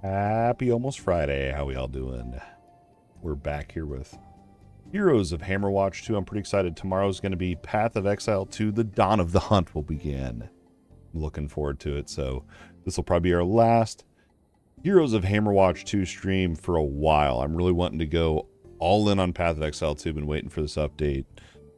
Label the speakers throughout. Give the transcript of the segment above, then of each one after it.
Speaker 1: Happy almost Friday. How we all doing? We're back here with Heroes of Hammerwatch 2. I'm pretty excited. Tomorrow's going to be Path of Exile 2. The Dawn of the Hunt will begin. I'm looking forward to it. So this will probably be our last Heroes of Hammerwatch 2 stream for a while. I'm really wanting to go all in on Path of Exile 2. Been waiting for this update.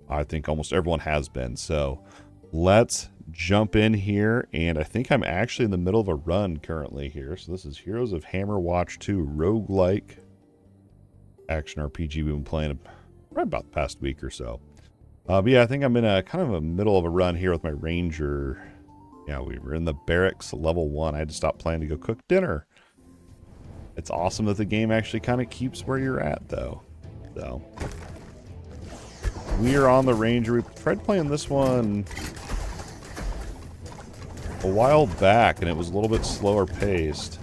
Speaker 1: I think almost everyone has been. So let's jump in here, and I think I'm actually in the middle of a run currently here. So this is Heroes of Hammerwatch 2 roguelike action RPG we've been playing right about the past week or so. But yeah, I think I'm in a kind of a middle of a run here with my ranger. Yeah, we were in the barracks level 1. I had to stop playing to go cook dinner. It's awesome that the game actually kind of keeps where you're at though. So we are on the ranger. We tried playing this one a while back, and it was a little bit slower paced.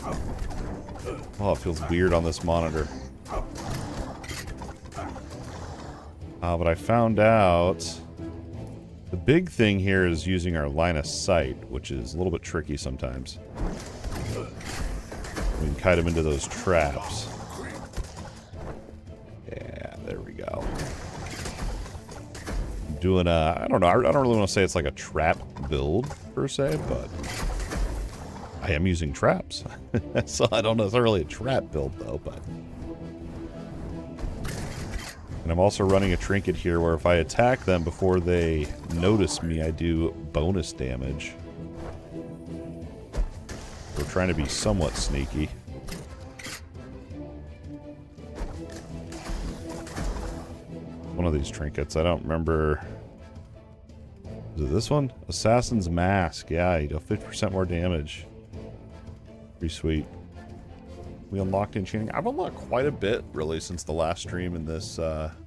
Speaker 1: Oh, it feels weird on this monitor. But I found out the big thing here is using our line of sight, which is a little bit tricky sometimes. We can kite them into those traps. Yeah, there we go. I'm doing a, I don't know, I don't really want to say it's like a trap build per se, but I am using traps. So I don't know, it's not really a trap build though, but. And I'm also running a trinket here where if I attack them before they notice me, I do bonus damage. We're trying to be somewhat sneaky. One of these trinkets, I don't remember. Is it this one? Assassin's Mask. Yeah, you do 50% more damage. Pretty sweet. We unlocked enchanting. I've unlocked quite a bit, really, since the last stream in this, on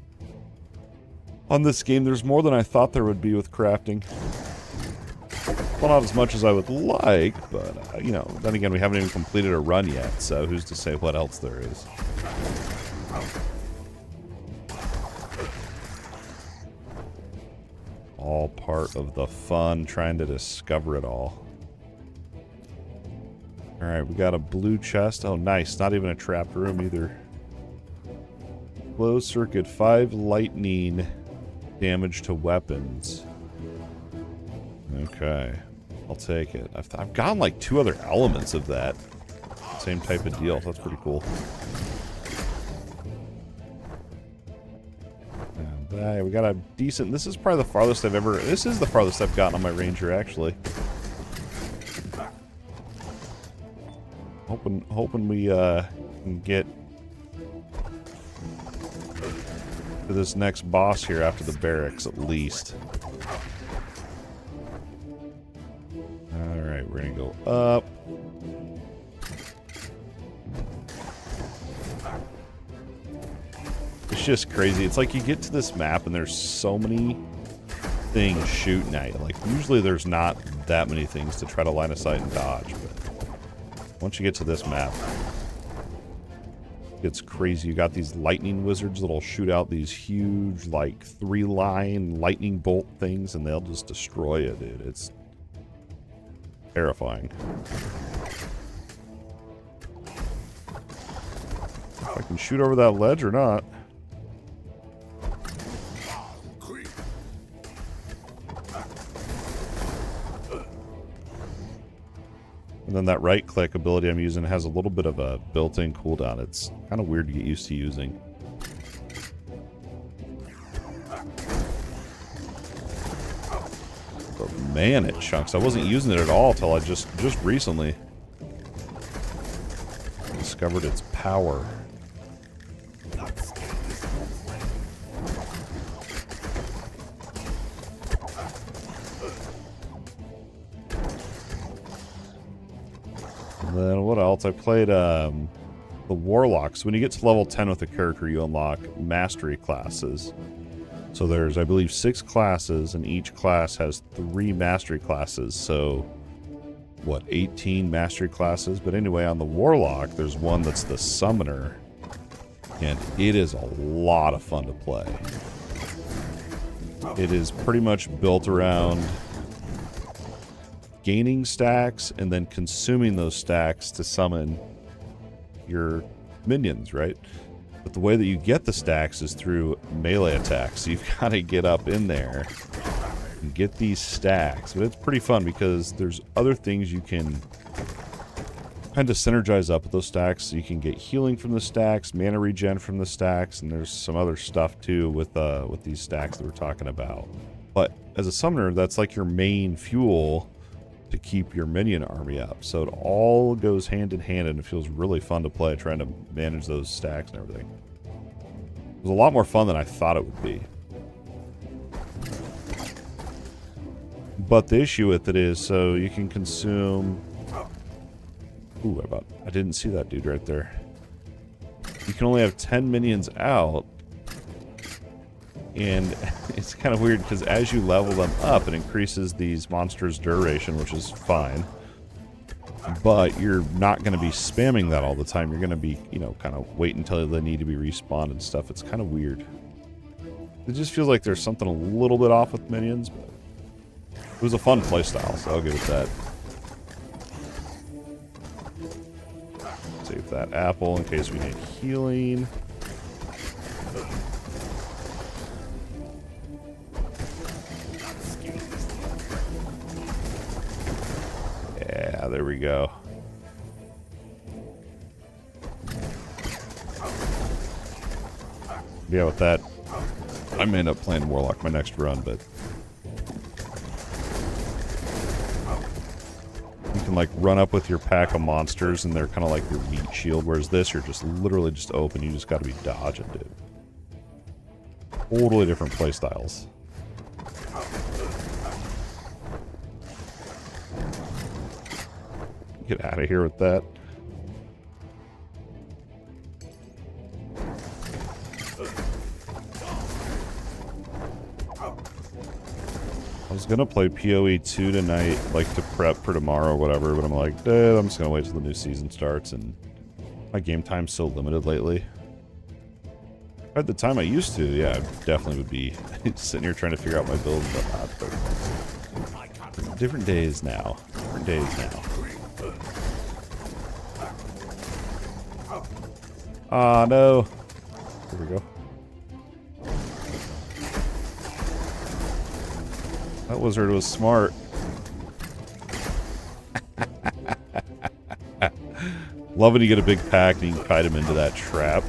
Speaker 1: this game. There's more than I thought there would be with crafting. Well, not as much as I would like, but, you know, then again, we haven't even completed a run yet, so who's to say what else there is. All part of the fun, trying to discover it all. Alright, we got a blue chest. Oh, nice. Not even a trapped room either. Closed circuit, 5 lightning damage to weapons. Okay. I'll take it. I've gotten like 2 other elements of that. Same type of deal. That's pretty cool. And we got a decent... This is probably the farthest I've ever... This is the farthest I've gotten on my ranger, actually. Hoping we can get to this next boss here after the barracks, at least. Alright, we're gonna go up. It's just crazy. It's like you get to this map and there's so many things shooting at you. Like, usually there's not that many things to try to line of sight and dodge, but once you get to this map, it's crazy. You got these lightning wizards that'll shoot out these huge, like, 3-line lightning bolt things, and they'll just destroy it, dude. It's terrifying. If I can shoot over that ledge or not. And then that right-click ability I'm using has a little bit of a built-in cooldown. It's kind of weird to get used to using. But man, it chunks. I wasn't using it at all till I just recently discovered its power. Then what else? I played the Warlocks. When you get to level 10 with a character, you unlock mastery classes. So there's, I believe, 6 classes, and each class has 3 mastery classes. So, what, 18 mastery classes? But anyway, on the Warlock, there's one that's the Summoner, and it is a lot of fun to play. It is pretty much built around gaining stacks and then consuming those stacks to summon your minions, right? But the way that you get the stacks is through melee attacks. So you've got to get up in there and get these stacks. But it's pretty fun because there's other things you can kind of synergize up with those stacks. So you can get healing from the stacks, mana regen from the stacks, and there's some other stuff too with these stacks that we're talking about. But as a summoner, that's like your main fuel to keep your minion army up. So it all goes hand in hand, and it feels really fun to play, trying to manage those stacks and everything. It was a lot more fun than I thought it would be. But the issue with it is, so you can consume... Ooh, I didn't see that dude right there. You can only have 10 minions out, and it's kind of weird because as you level them up, it increases these monsters' duration, which is fine. But you're not going to be spamming that all the time. You're going to be, you know, kind of wait until they need to be respawned and stuff. It's kind of weird. It just feels like there's something a little bit off with minions, but it was a fun playstyle, so I'll give it that. Save that apple in case we need healing. Yeah, there we go. Yeah, with that, I may end up playing Warlock my next run, but you can like run up with your pack of monsters and they're kind of like your meat shield, whereas this, you're just literally just open. You just got to be dodging, dude. Totally different play styles. Get out of here with that. I was gonna play PoE 2 tonight, like to prep for tomorrow or whatever, but I'm like, I'm just gonna wait till the new season starts, and my game time's so limited lately. At the time I used to, yeah, I definitely would be sitting here trying to figure out my build and whatnot, but different days now. Different days now. Ah, no. Here we go. That wizard was smart. Love when you get a big pack and you can kite him into that trap.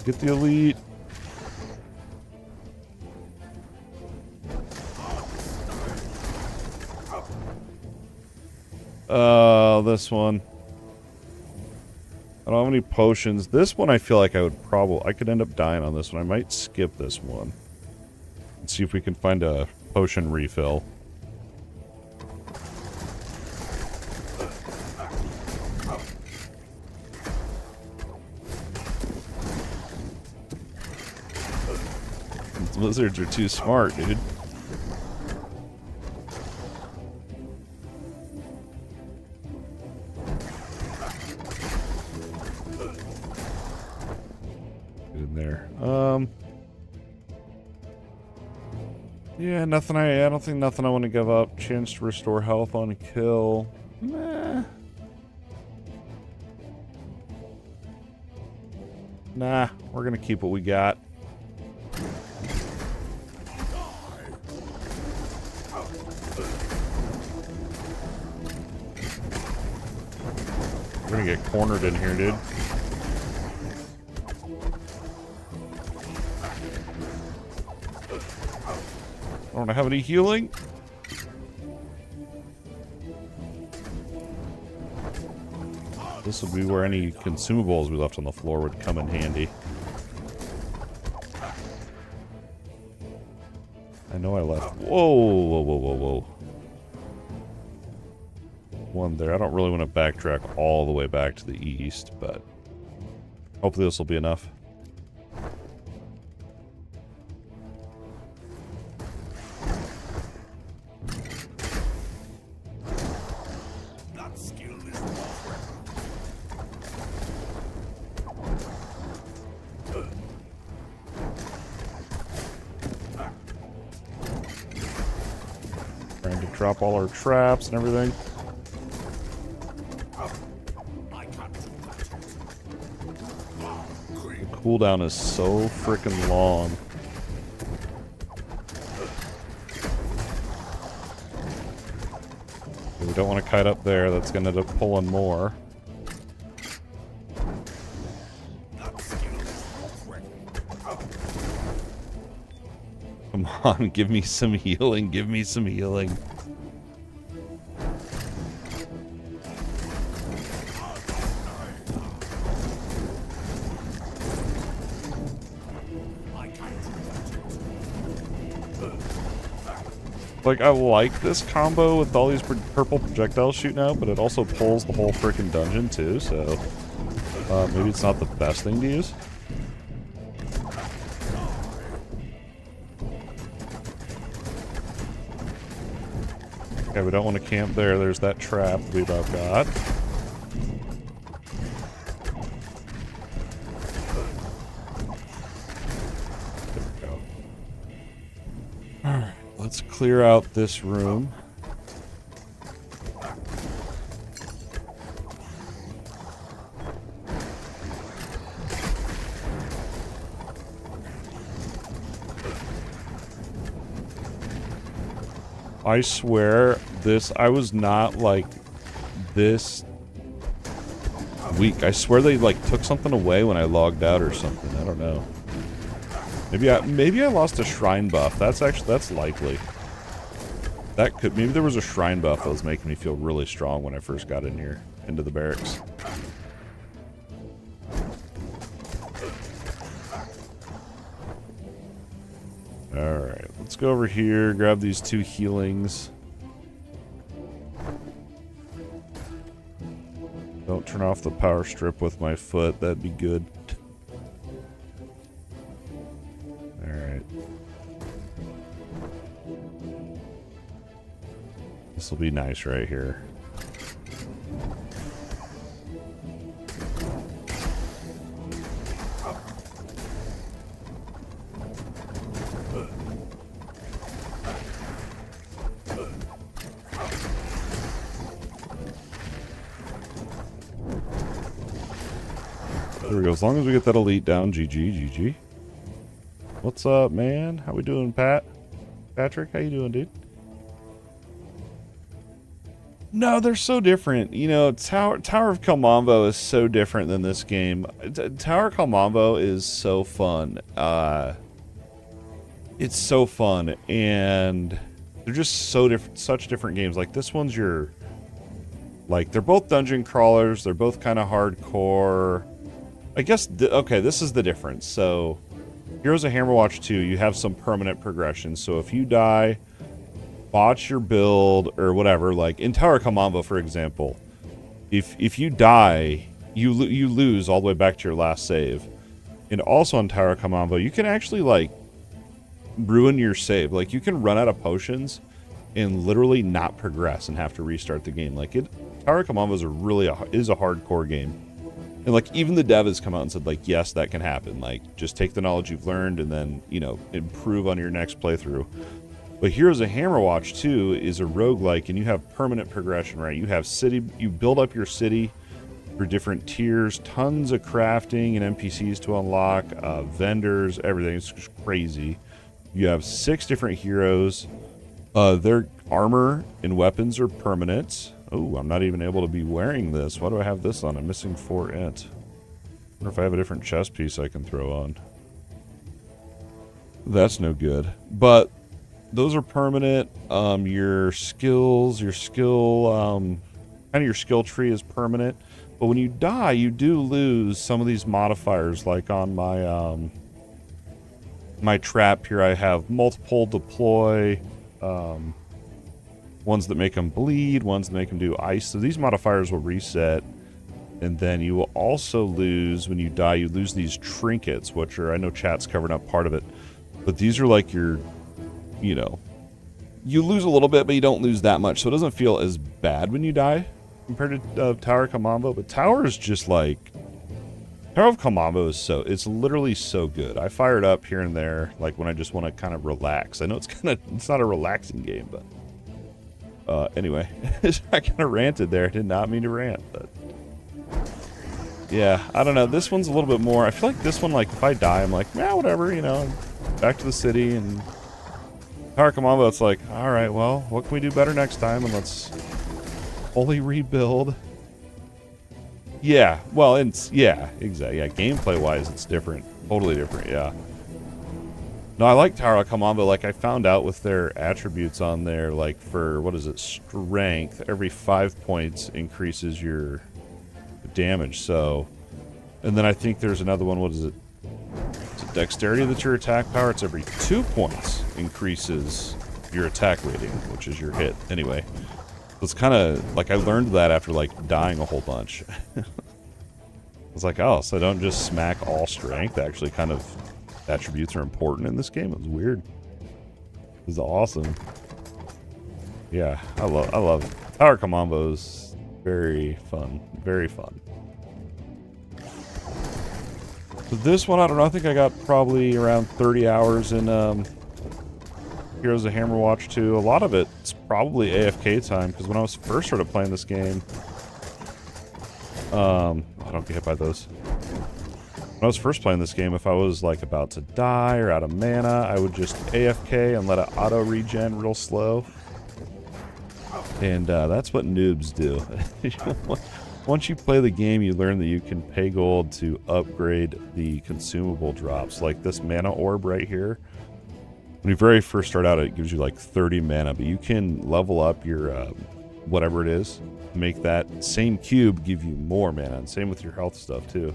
Speaker 1: Get the elite. This one. I don't have any potions. This one I feel like I could end up dying on this one. I might skip this one. Let's see if we can find a potion refill. These lizards are too smart, dude. Yeah, nothing. I don't think nothing I want to give up. Chance to restore health on a kill. Nah, we're gonna keep what we got. We're gonna get cornered in here, dude. I don't have any healing. This would be where any consumables we left on the floor would come in handy. I know I left. Whoa, whoa, whoa, whoa, whoa. One there. I don't really want to backtrack all the way back to the east, but hopefully this will be enough. Trying to drop all our traps and everything. The cooldown is so freaking long. We don't want to kite up there. That's going to end up pulling more. Come on, give me some healing. Give me some healing. Like, I like this combo with all these purple projectiles shooting out, but it also pulls the whole freaking dungeon too, so maybe it's not the best thing to use. Okay, we don't want to camp there. There's that trap we about got. There we go. Alright, let's clear out this room. I swear, I was not like this weak. I swear they like took something away when I logged out or something. I don't know. Maybe I lost a shrine buff. That's likely. That could, maybe there was a shrine buff that was making me feel really strong when I first got in here into the barracks. Alright, let's go over here, grab these 2 healings. Don't turn off the power strip with my foot, that'd be good. Alright. This will be nice right here. There we go. As long as we get that elite down, GG. What's up, man? How we doing, Patrick, how you doing, dude? No, they're so different. You know, Tower of Kalmambo is so different than this game. Tower of Kalmambo is so fun. It's so fun, and they're just so different. Such different games. Like this one's like they're both dungeon crawlers. They're both kind of hardcore. I guess, okay, this is the difference. So, Heroes of Hammerwatch 2, you have some permanent progression. So if you die, botch your build, or whatever, like in Tower of Kalmambo, for example, if you die, you lose all the way back to your last save. And also on Tower of Kalmambo, you can actually, like, ruin your save. Like, you can run out of potions and literally not progress and have to restart the game. Like, Tower of Kalmambo is a hardcore game. And, like, even the dev has come out and said, like, yes, that can happen. Like, just take the knowledge you've learned and then, you know, improve on your next playthrough. But Heroes of Hammerwatch 2 is a roguelike, and you have permanent progression, right? You have you build up your city for different tiers, tons of crafting and NPCs to unlock, vendors, everything. It's just crazy. You have 6 different heroes. Their armor and weapons are permanent. Oh, I'm not even able to be wearing this. Why do I have this on? I'm missing 4 int. I wonder if I have a different chest piece I can throw on. That's no good. But those are permanent. Your skills, kind of your skill tree is permanent. But when you die, you do lose some of these modifiers. Like on my my trap here, I have multiple deploy. Ones that make them bleed, ones that make them do ice. So these modifiers will reset. And then you will also lose, when you die, you lose these trinkets, which are, I know chat's covering up part of it. But these are like your, you know, you lose a little bit, but you don't lose that much. So it doesn't feel as bad when you die compared to Tower of Kalmambo. But Tower is just like, Tower of Kalmambo is it's literally so good. I fire it up here and there, like when I just want to kind of relax. I know it's not a relaxing game, but Anyway, I kind of ranted there. I did not mean to rant, but yeah, I don't know. This one's a little bit more. I feel like this one, like if I die, I'm like, yeah, whatever, you know, back to the city. And Power Commando, it's like, all right, well, what can we do better next time? And let's fully rebuild. Yeah, well, it's yeah, exactly. Yeah, gameplay wise, it's different, totally different. Yeah. No, I like Tower of Commando. Like, I found out with their attributes on there, like, for, what is it, strength, every 5 points increases your damage, so... And then I think there's another one, what is it? Is it dexterity that's your attack power? It's every 2 points increases your attack rating, which is your hit. Anyway, it's kind of, like, I learned that after, like, dying a whole bunch. I was like, oh, so I don't just smack all strength, actually kind of... attributes are important in this game. It was weird. It was awesome. Yeah, I love it. Power Commambo's very fun. Very fun. So this one, I don't know, I think I got probably around 30 hours in Heroes of Hammerwatch 2. A lot of it's probably AFK time, because when I was first started playing this game, I don't get hit by those. When I was first playing this game, if I was like about to die or out of mana, I would just AFK and let it auto regen real slow. And that's what noobs do. Once you play the game, you learn that you can pay gold to upgrade the consumable drops. Like this mana orb right here. When you very first start out, it gives you like 30 mana, but you can level up your whatever it is, make that same cube give you more mana, and same with your health stuff too.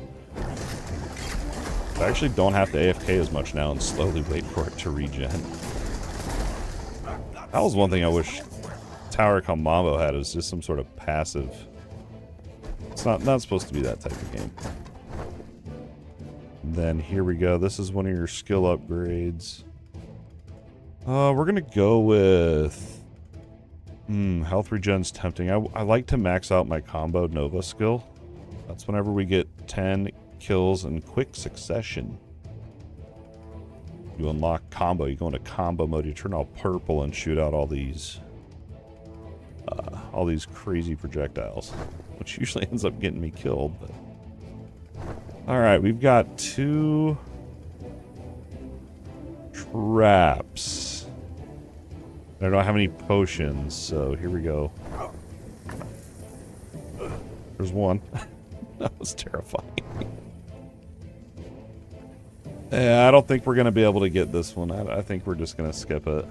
Speaker 1: I actually don't have to AFK as much now and slowly wait for it to regen. That was one thing I wish Tower Commando had, is just some sort of passive. It's not supposed to be that type of game. And then here we go. This is one of your skill upgrades. We're gonna go with health regen's tempting. I like to max out my combo Nova skill. That's whenever we get 10 kills in quick succession. You unlock combo. You go into combo mode. You turn all purple and shoot out all these crazy projectiles, which usually ends up getting me killed. But all right, we've got 2 traps. I don't have any potions, so here we go. There's one. That was terrifying. Yeah, I don't think we're going to be able to get this one. I think we're just going to skip it.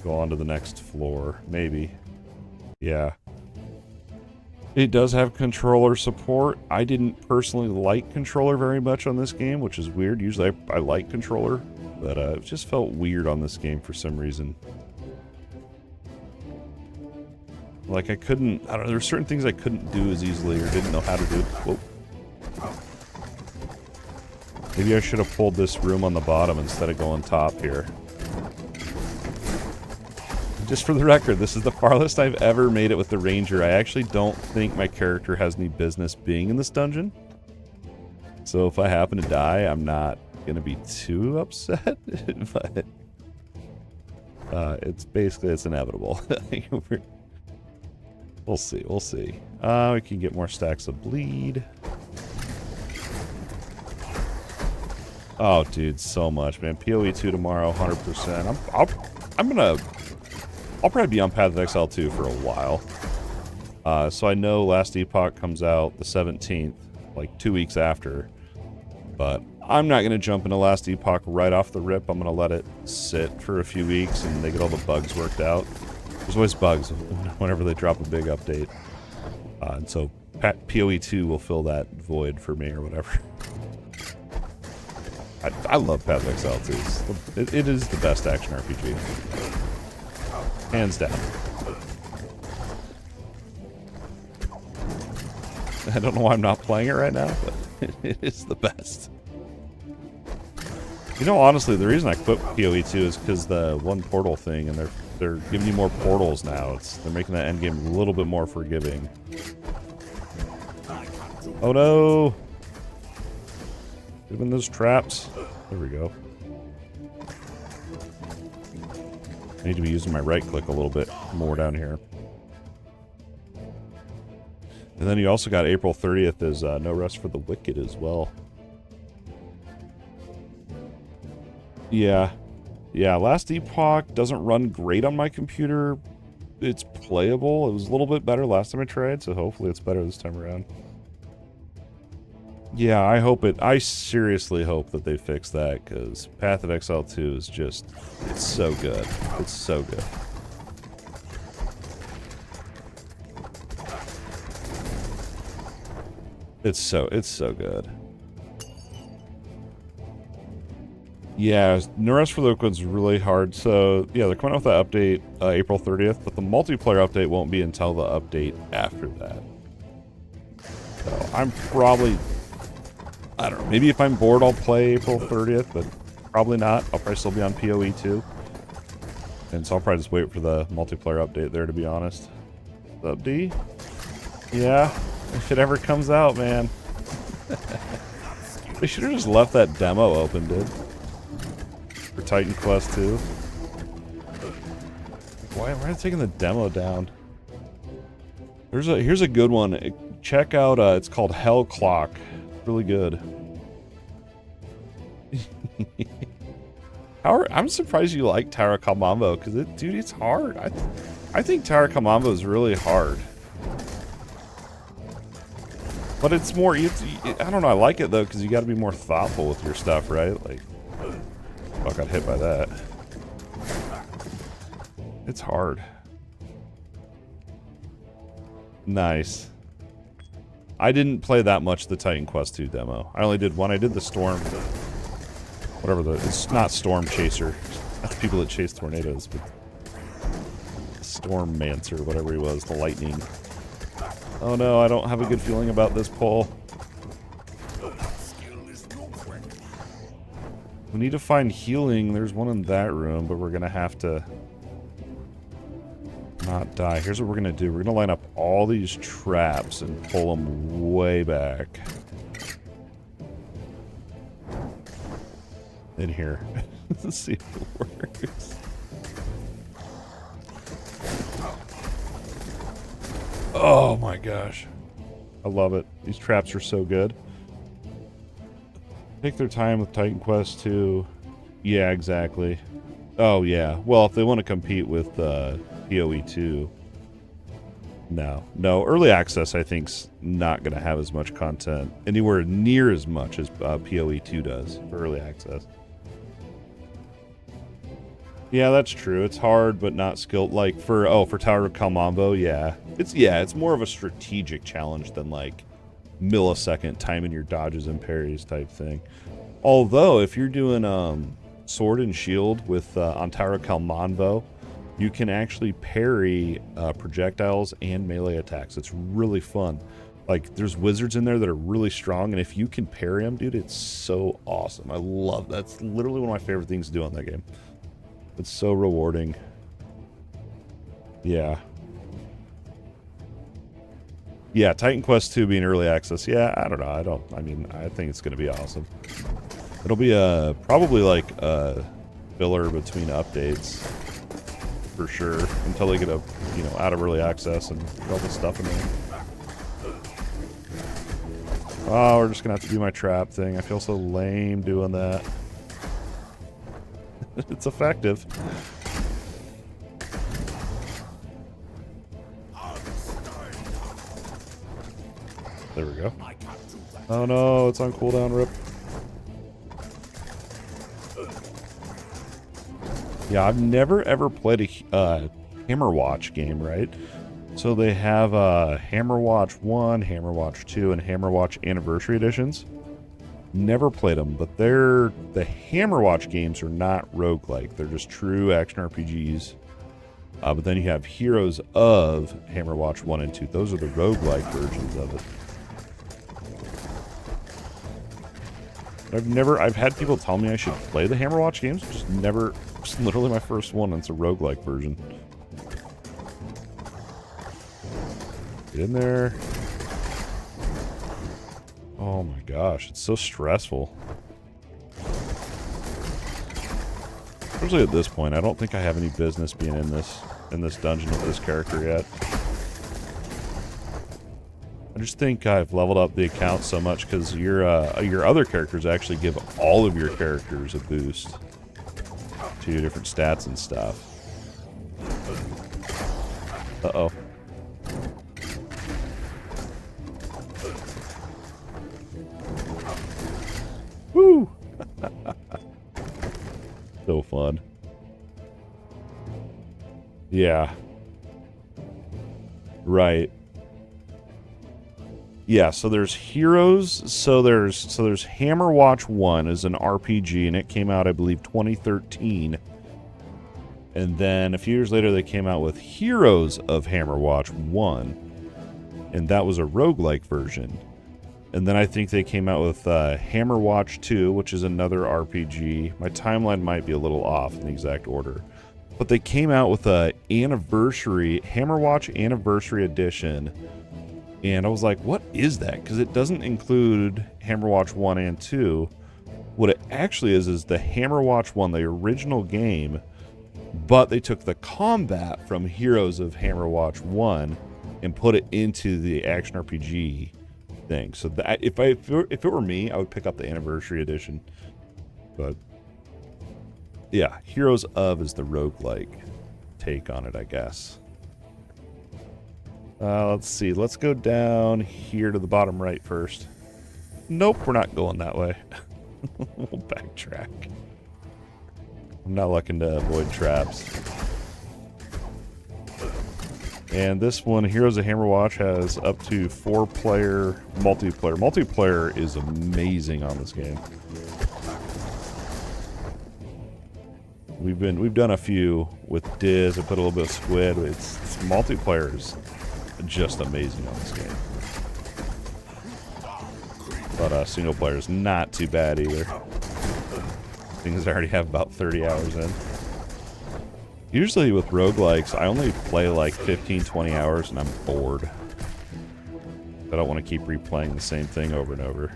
Speaker 1: Go on to the next floor, maybe. Yeah. It does have controller support. I didn't personally like controller very much on this game, which is weird. Usually I like controller, but it just felt weird on this game for some reason. Like I couldn't, I don't know, there were certain things I couldn't do as easily or didn't know how to do. Whoa. Maybe I should have pulled this room on the bottom instead of going top here. Just for the record, this is the farthest I've ever made it with the Ranger. I actually don't think my character has any business being in this dungeon. So if I happen to die, I'm not going to be too upset. But it's inevitable. We'll see, we'll see. We can get more stacks of bleed. Oh, dude, so much, man. PoE 2 tomorrow, 100%. I'll probably be on Path of Exile 2 for a while. So I know Last Epoch comes out the 17th, like 2 weeks after. But I'm not going to jump into Last Epoch right off the rip. I'm going to let it sit for a few weeks and they get all the bugs worked out. There's always bugs whenever they drop a big update. And so PoE 2 will fill that void for me or whatever. I love Path of Exile 2. It is the best action RPG. Hands down. I don't know why I'm not playing it right now, but it is the best. You know, honestly, the reason I quit PoE 2 is because the one portal thing, and they're giving you more portals now. They're making that endgame a little bit more forgiving. Oh no! Given those traps. There we go. I need to be using my right click a little bit more down here. And then you also got April 30th is No Rest for the Wicked as well. Yeah. Yeah, last Epoch doesn't run great on my computer. It's playable. It was a little bit better last time I tried, so hopefully it's better this time around. Yeah, I hope it... I seriously hope that they fix that, because Path of Exile 2 is just... It's so good. It's so good. It's so good. Yeah, No Rest for the Wicked's really hard. So, yeah, they're coming out with that update April 30th, but the multiplayer update won't be until the update after that. So, I'm probably... I don't know, maybe if I'm bored I'll play April 30th, but probably not. I'll probably still be on PoE too. And so I'll probably just wait for the multiplayer update there, to be honest. What's up, D? Yeah, if it ever comes out, man. They should have just left that demo open, dude. For Titan Quest 2. Why are they taking the demo down? Here's a good one. Check out, it's called Hell Clock. Really good. I'm surprised you like Tower Kamambo, because dude, it's hard. I think Tower Kamambo is really hard. But it's more, I don't know, I like it though, because you got to be more thoughtful with your stuff, right? Like, oh, I got hit by that. It's hard. Nice. I didn't play that much the Titan Quest 2 demo. I only did one. I did the Storm, whatever it's not Storm Chaser. That's people that chase tornadoes, but Storm Mancer, whatever he was, the lightning. Oh no, I don't have a good feeling about this pull. We need to find healing. There's one in that room, but we're gonna have to not die. Here's what we're gonna do. We're gonna line up all these traps and pull them way back. In here. Let's see if it works. Oh my gosh. I love it. These traps are so good. Take their time with Titan Quest 2. Yeah, exactly. Oh yeah. Well, if they want to compete with PoE 2. No. Early access, I think's not going to have as much content, anywhere near as much as PoE 2 does for early access. Yeah, that's true. It's hard, but not skilled. Like for Tower of Kamambo, yeah. It's more of a strategic challenge than like millisecond timing your dodges and parries type thing. Although, if you're doing Sword and Shield with on Tower of Kamambo, you can actually parry projectiles and melee attacks. It's really fun. Like, there's wizards in there that are really strong, and if you can parry them, dude, it's so awesome. I love that. That's literally one of my favorite things to do on that game. It's so rewarding. Yeah. Yeah, Titan Quest 2 being early access. Yeah, I don't know. I think it's going to be awesome. It'll be probably like a filler between updates. For sure. Until they get out of early access and get all this stuff in there. Oh, we're just going to have to do my trap thing. I feel so lame doing that. It's effective. There we go. Oh no, it's on cooldown, rip. Yeah, I've never ever played a Hammerwatch game, right? So they have Hammerwatch 1, Hammerwatch 2, and Hammerwatch Anniversary Editions. Never played them, but the Hammerwatch games are not roguelike. They're just true action RPGs. But then you have Heroes of Hammerwatch 1 and 2. Those are the roguelike versions of it. I've had people tell me I should play the Hammerwatch games, just never, it's literally my first one, and it's a roguelike version. Get in there. Oh my gosh, it's so stressful. Especially at this point, I don't think I have any business being in this dungeon with this character yet. I just think I've leveled up the account so much because your other characters actually give all of your characters a boost to your different stats and stuff. Uh-oh. Woo! So fun. Yeah. Right. Yeah, so there's Heroes, so there's Hammerwatch 1 is an RPG, and it came out, I believe, 2013. And then a few years later, they came out with Heroes of Hammerwatch 1, and that was a roguelike version. And then I think they came out with Hammerwatch 2, which is another RPG. My timeline might be a little off in the exact order. But they came out with a Hammerwatch Anniversary Edition. And I was like, what is that? Because it doesn't include Hammerwatch 1 and 2. What it actually is the Hammerwatch 1, the original game, but they took the combat from Heroes of Hammerwatch 1 and put it into the action RPG thing. So that, if it were me, I would pick up the Anniversary Edition. But yeah, Heroes of is the roguelike take on it, I guess. Let's see. Let's go down here to the bottom right first. Nope, we're not going that way. We'll backtrack. I'm not looking to avoid traps. And this one, Heroes of Hammerwatch, has up to 4-player multiplayer. Multiplayer is amazing on this game. We've done a few with Diz. I put a little bit of Squid. It's multiplayer is just amazing on this game. But single player is not too bad either. Things I already have about 30 hours in. Usually with roguelikes, I only play like 15-20 hours and I'm bored. I don't want to keep replaying the same thing over and over.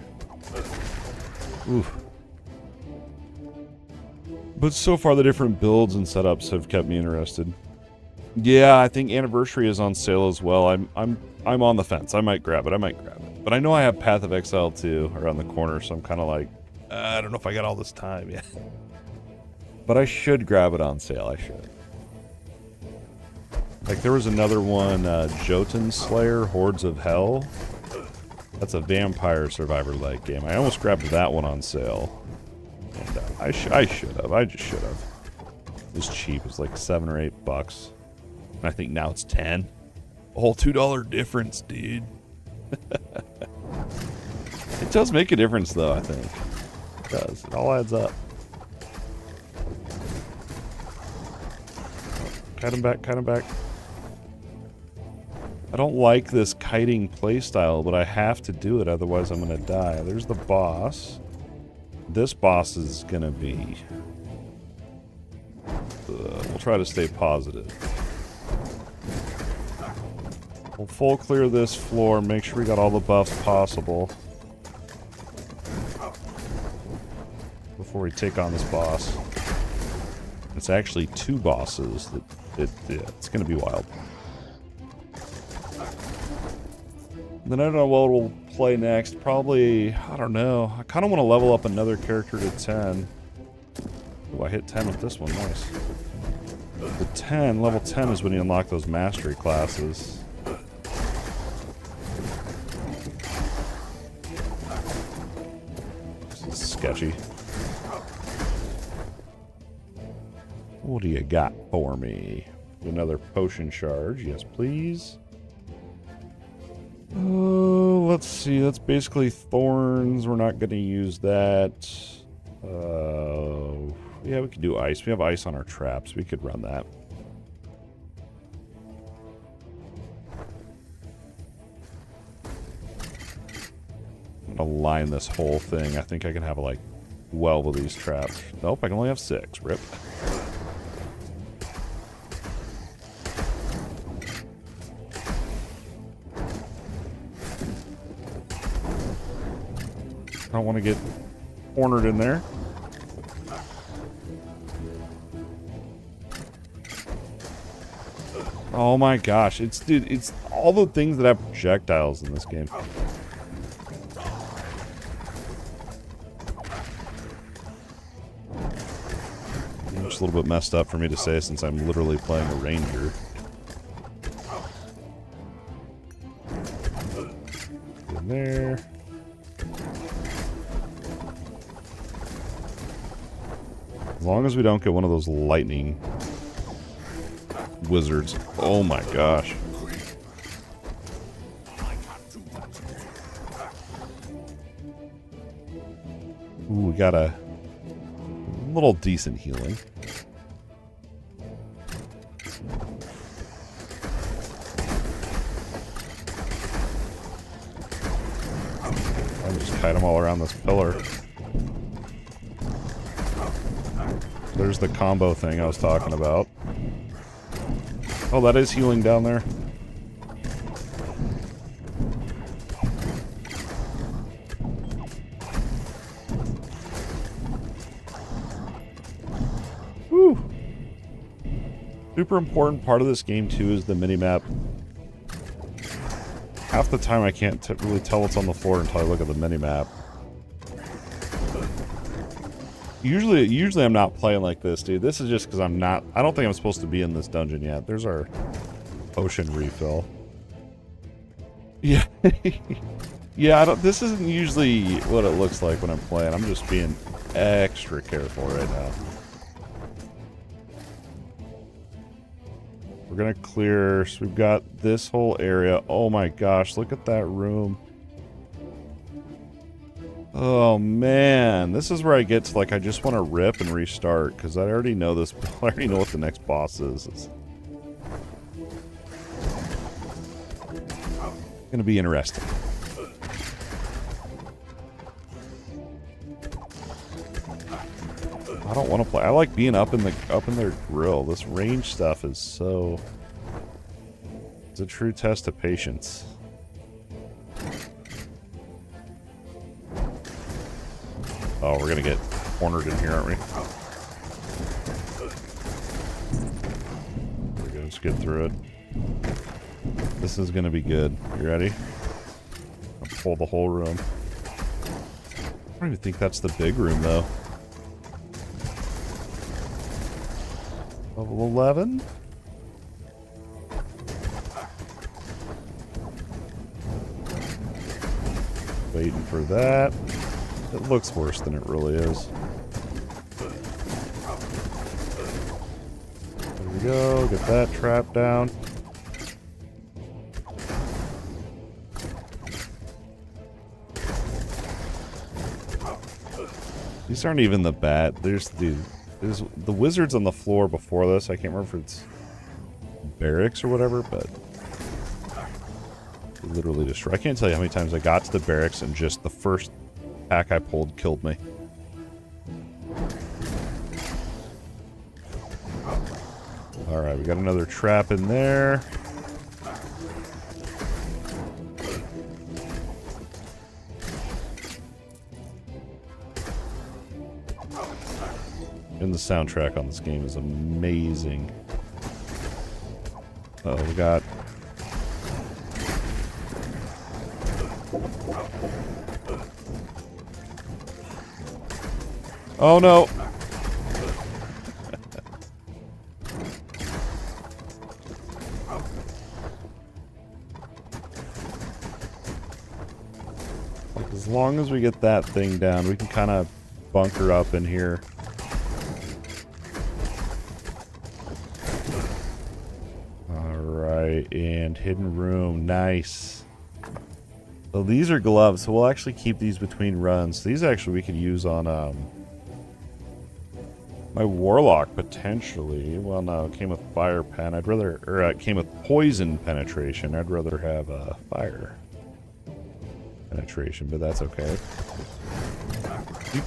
Speaker 1: Oof. But so far the different builds and setups have kept me interested. Yeah, I think Anniversary is on sale as well. I'm on the fence. I might grab it. But I know I have Path of Exile 2 around the corner, so I'm kind of like, I don't know if I got all this time yet. But I should grab it on sale. I should. Like there was another one, Jotun Slayer, Hordes of Hell. That's a vampire survivor-like game. I almost grabbed that one on sale. And I should have. I just should have. It was cheap. It was like $7 or $8. And I think now it's 10. A whole $2 difference, dude. It does make a difference, though, I think. It does. It all adds up. Kite him back, kite him back. I don't like this kiting playstyle, but I have to do it, otherwise I'm going to die. There's the boss. This boss is going to be... we'll try to stay positive. We'll full clear this floor, make sure we got all the buffs possible before we take on this boss. It's actually 2 bosses. It's going to be wild. Then I don't know what we'll play next. Probably, I don't know. I kind of want to level up another character to 10. Oh, I hit 10 with this one. Nice. The 10, level 10 is when you unlock those mastery classes. This is sketchy. What do you got for me? Another potion charge. Yes, please. Oh, let's see. That's basically thorns. We're not going to use that. Yeah, we could do ice. We have ice on our traps. We could run that. I'm going to line this whole thing. I think I can have like 12 of these traps. Nope, I can only have 6. Rip. I don't want to get cornered in there. Oh my gosh, dude, it's all the things that have projectiles in this game. It's a little bit messed up for me to say since I'm literally playing a ranger. In there. As long as we don't get one of those lightning wizards. Oh my gosh. Ooh, we got a little decent healing. I'll just kite them all around this pillar. There's the combo thing I was talking about. Oh, that is healing down there. Whew. Super important part of this game, too, is the minimap. Half the time I can't really tell what's on the floor until I look at the minimap. Usually I'm not playing like this, dude. This is just because I don't think I'm supposed to be in this dungeon yet. There's our potion refill. Yeah. Yeah, this isn't usually what it looks like when I'm playing. I'm just being extra careful right now. We're gonna clear, so we've got this whole area. Oh my gosh, look at that room. Oh man, this is where I get to, like, I just want to rip and restart because I already know this. I already know what the next boss is. It's gonna be interesting. I don't want to play. I like being up in their grill. This range stuff is so. It's a true test of patience. Oh, we're gonna get cornered in here, aren't we? We're gonna just get through it. This is gonna be good. You ready? I'll pull the whole room. I don't even think that's the big room, though. Level 11? Waiting for that. It looks worse than it really is. There we go. Get that trap down. These aren't even the bad. There's the wizards on the floor before this. I can't remember if it's barracks or whatever, but literally destroy. I can't tell you how many times I got to the barracks and just the first pack I pulled killed me. Alright, we got another trap in there. And the soundtrack on this game is amazing. Oh, we got... Oh no! As long as we get that thing down, we can kind of bunker up in here. Alright, and hidden room. Nice. So these are gloves, so we'll actually keep these between runs. These actually we could use on my warlock potentially. Well, no, it came with fire pen. I'd rather, or it came with poison penetration. I'd rather have fire penetration, but that's okay.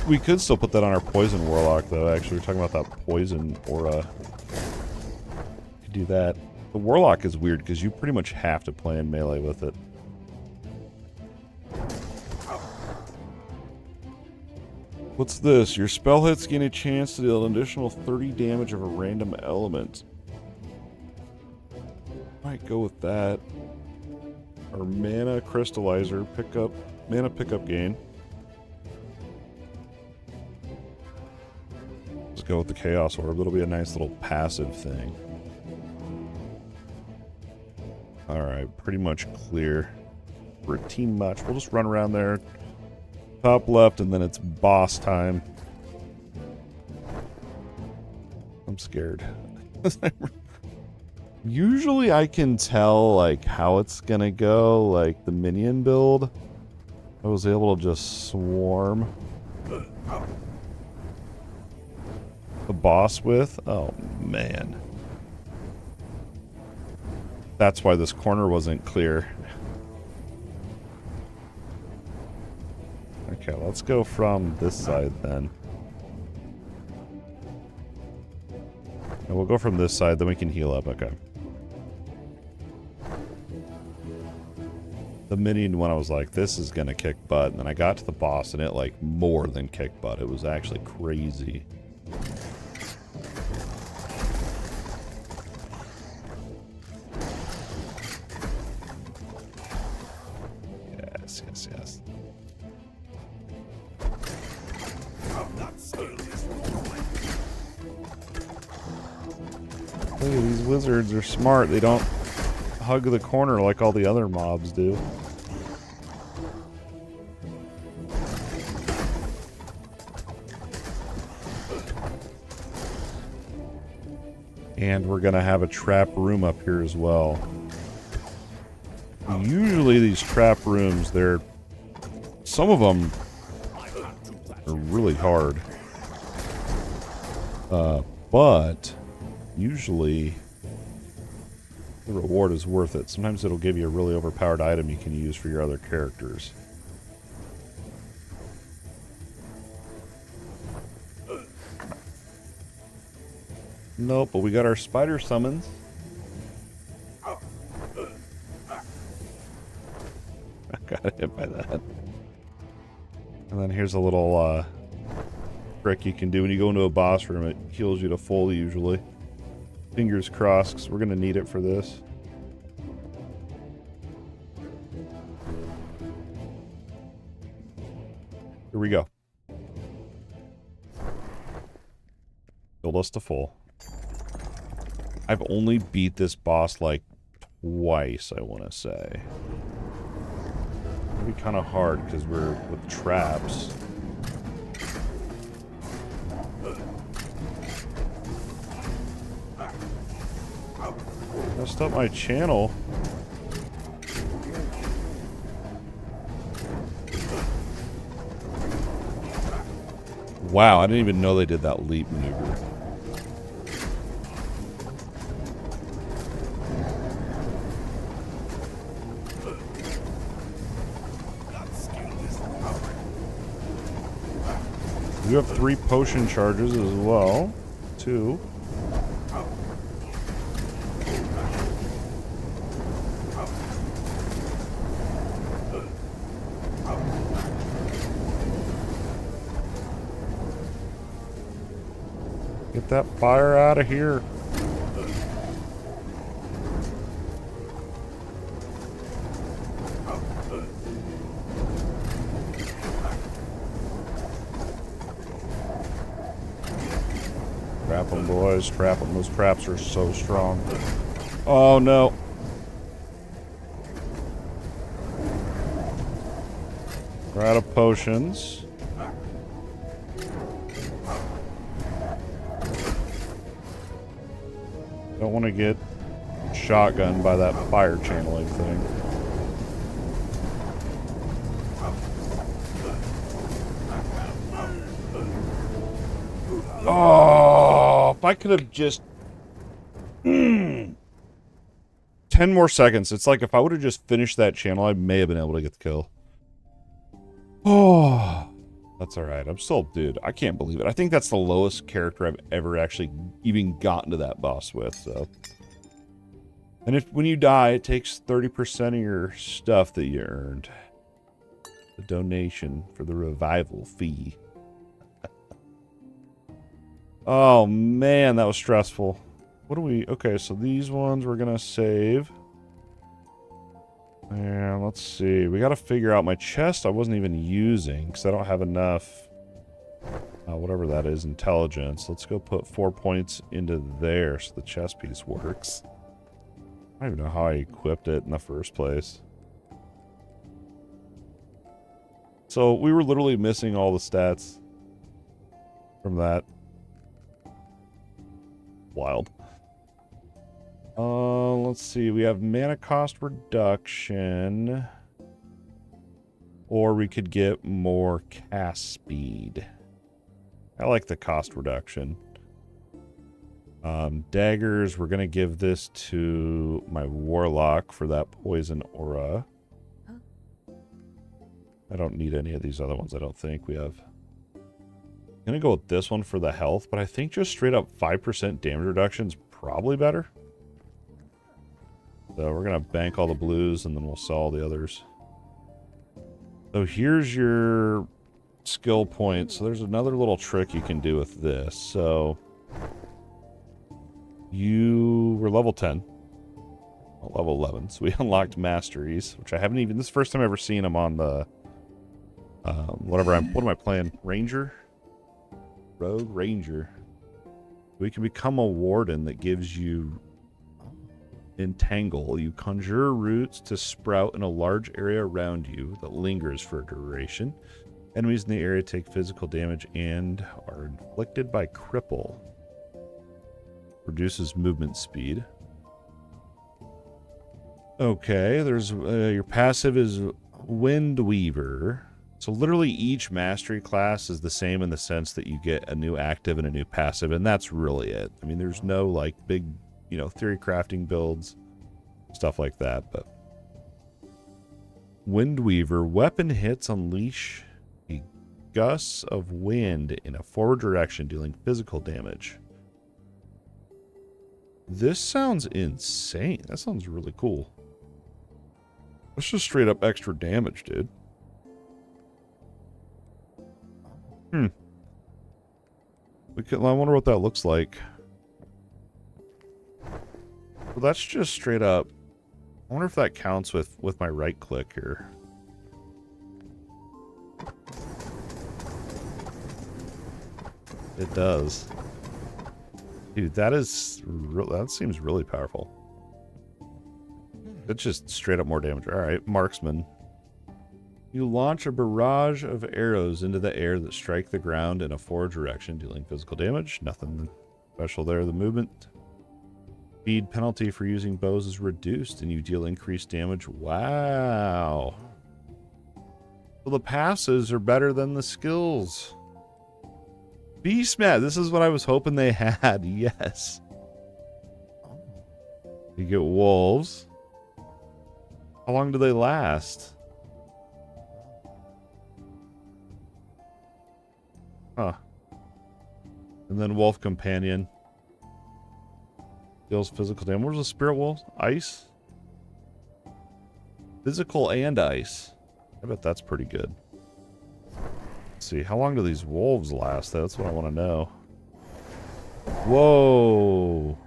Speaker 1: We could still put that on our poison warlock, though. Actually, we're talking about that poison aura. Could do that. The warlock is weird because you pretty much have to play in melee with it. What's this? Your spell hits gain a chance to deal an additional 30 damage of a random element. Might go with that. Our mana crystallizer pickup, mana pickup gain. Let's go with the Chaos Orb. It'll be a nice little passive thing. Alright, pretty much clear for a team match. We'll just run around there. Top left, and then it's boss time. I'm scared. Usually I can tell, like, how it's gonna go, like, the minion build. I was able to just swarm the boss with. Oh, man. That's why this corner wasn't clear. Okay, let's go from this side, then. And we'll go from this side, then we can heal up. Okay. The minion one, I was like, this is gonna kick butt. And then I got to the boss, and it, like, more than kicked butt. It was actually crazy. Yes, yes, yes. Look at these wizards are smart. They don't hug the corner like all the other mobs do. And we're gonna have a trap room up here as well. Usually these trap rooms, some of them are really hard. But usually the reward is worth it. Sometimes it'll give you a really overpowered item you can use for your other characters. Nope, but we got our spider summons. I got hit by that. And then here's a little trick you can do when you go into a boss room. It heals you to full usually. Fingers crossed, 'cause we're going to need it for this. Here we go. Healed us to full. I've only beat this boss like twice, I want to say. It'll be kind of hard because we're with traps. Messed up my channel. Wow, I didn't even know they did that leap maneuver. You have 3 potion charges as well. 2. Get that fire out of here. Trap them, boys. Trap them. Those traps are so strong. Oh, no. We're out of potions. Don't want to get shotgunned by that fire channeling thing. Oh, if I could have just 10 more seconds. It's like if I would have just finished that channel, I may have been able to get the kill. Oh, that's all right. I'm still, dude, I can't believe it. I think that's the lowest character I've ever actually even gotten to that boss with, so. And when you die, it takes 30% of your stuff that you earned. The donation for the revival fee. Oh, man, that was stressful. What do we... Okay, so these ones we're going to save. Yeah, let's see. We got to figure out my chest I wasn't even using because I don't have enough, whatever that is, intelligence. Let's go put 4 points into there so the chest piece works. I don't even know how I equipped it in the first place. So we were literally missing all the stats from that. Wild. Let's see. We have mana cost reduction. Or we could get more cast speed. I like the cost reduction. Daggers, we're going to give this to my warlock for that poison aura. I don't need any of these other ones, I don't think. We have... I'm going to go with this one for the health, but I think just straight up 5% damage reduction is probably better. So we're going to bank all the blues and then we'll sell all the others. So here's your skill point. So there's another little trick you can do with this. So you were level 10. Well, level 11. So we unlocked masteries, which I haven't even... This is the first time I've ever seen them on the... what am I playing? Ranger? Rogue Ranger. We can become a warden that gives you entangle. You conjure roots to sprout in a large area around you that lingers for a duration. Enemies in the area take physical damage and are inflicted by cripple. Reduces movement speed. Okay, there's your passive is Windweaver. So literally each mastery class is the same in the sense that you get a new active and a new passive, and that's really it. I mean, there's no like big, you know, theory crafting builds, stuff like that, but Windweaver, weapon hits unleash a gust of wind in a forward direction, dealing physical damage. This sounds insane. That sounds really cool. That's just straight up extra damage, dude. I wonder what that looks like. Well, that's just straight up. I wonder if that counts with my right click here. It does. Dude, that seems really powerful. It's just straight up more damage. Alright, marksman. You launch a barrage of arrows into the air that strike the ground in a forward direction, dealing physical damage. Nothing special there. The movement speed penalty for using bows is reduced, and you deal increased damage. Wow. Well, the passives are better than the skills. Beastmat, this is what I was hoping they had. Yes. You get wolves. How long do they last? Huh. And then Wolf Companion. Deals physical damage. Where's the Spirit Wolf? Ice? Physical and ice. I bet that's pretty good. Let's see. How long do these wolves last? That's what I want to know. Whoa.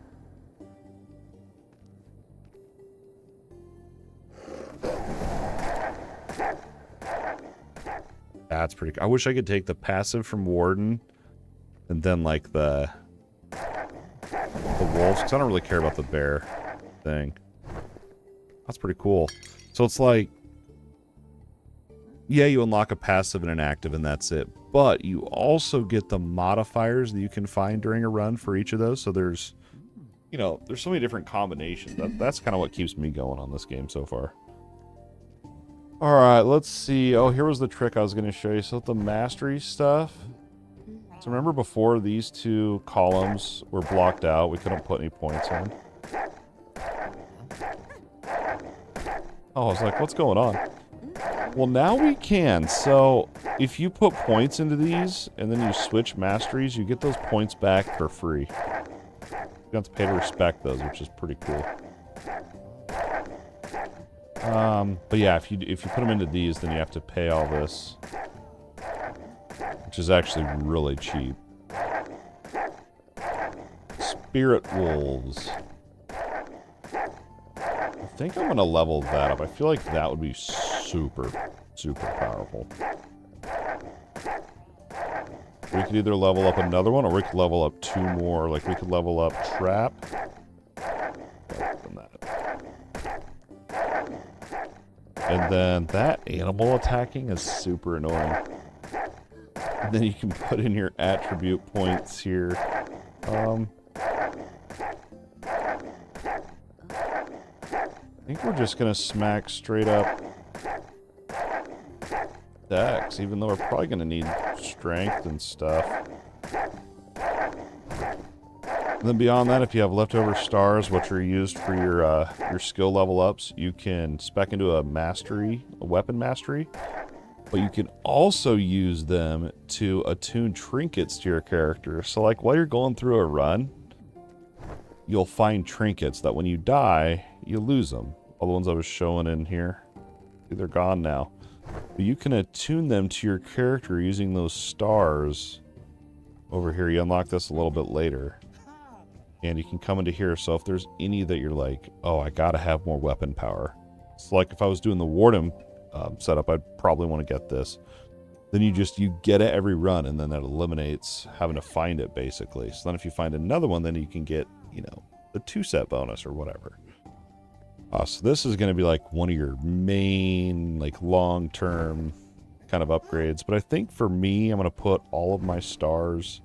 Speaker 1: That's pretty cool. I wish I could take the passive from Warden and then like the wolves, because I don't really care about the bear thing. That's pretty cool. So it's like, yeah, you unlock a passive and an active and that's it. But you also get the modifiers that you can find during a run for each of those. So there's, you know, there's so many different combinations. That's kind of what keeps me going on this game so far. All right, let's see. Oh, here was the trick I was going to show you. So the mastery stuff. So remember before these two columns were blocked out, we couldn't put any points in. Oh, I was like, what's going on? Well, now we can. So if you put points into these and then you switch masteries, you get those points back for free. You don't have to pay to respect those, which is pretty cool. But yeah, if you put them into these, then you have to pay all this, which is actually really cheap. Spirit Wolves. think I'm going to level that up. I feel like that would be super, super powerful. We could either level up another one, or we could level up 2 more. Like, we could level up Trap. And then that animal attacking is super annoying. And then you can put in your attribute points here. I think we're just going to smack straight up Dex, even though we're probably going to need strength and stuff. And then beyond that, if you have leftover stars, which are used for your skill level ups, you can spec into a weapon mastery. But you can also use them to attune trinkets to your character. So like while you're going through a run, you'll find trinkets that when you die, you lose them. All the ones I was showing in here, they're gone now. But you can attune them to your character using those stars over here. You unlock this a little bit later. And you can come into here. So if there's any that you're like, oh, I gotta have more weapon power. It's like if I was doing the Warden setup, I'd probably want to get this. Then you get it every run, and then that eliminates having to find it, basically. So then if you find another one, then you can get, you know, the 2-set bonus or whatever. So this is going to be like one of your main, like, long-term kind of upgrades. But I think for me, I'm going to put all of my stars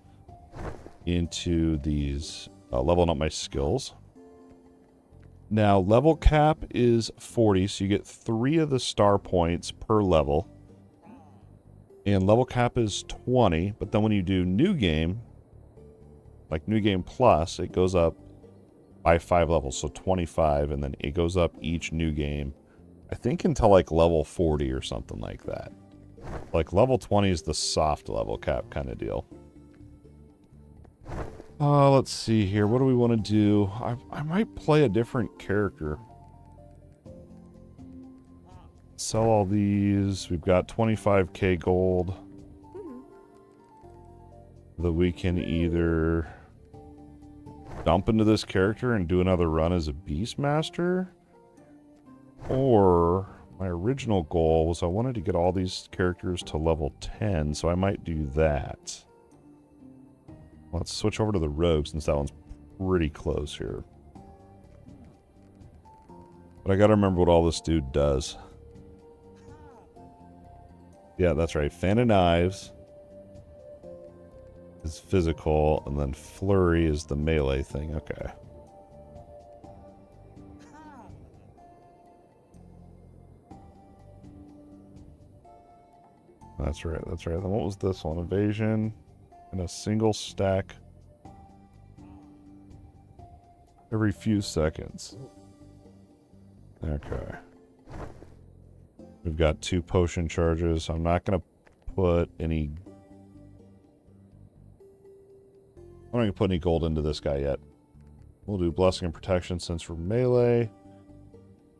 Speaker 1: into these, leveling up my skills. Now, level cap is 40, so you get 3 of the star points per level. And level cap is 20, but then when you do new game, like new game plus, it goes up by 5 levels, so 25, and then it goes up each new game, I think until like level 40 or something like that. Like level 20 is the soft level cap kind of deal. Let's see here. What do we want to do? I might play a different character. Sell all these. We've got 25k gold. That we can either dump into this character and do another run as a Beastmaster. Or my original goal was I wanted to get all these characters to level 10, so I might do that. Let's switch over to the rogue since that one's pretty close here. But I gotta remember what all this dude does. Yeah, that's right. Fan of Knives is physical, and then Flurry is the melee thing. Okay. That's right, that's right. Then what was this one? Evasion. And a single stack every few seconds. Okay. We've got 2 potion charges. I'm not going to put any... I'm not going to put any gold into this guy yet. We'll do Blessing and Protection since we're melee.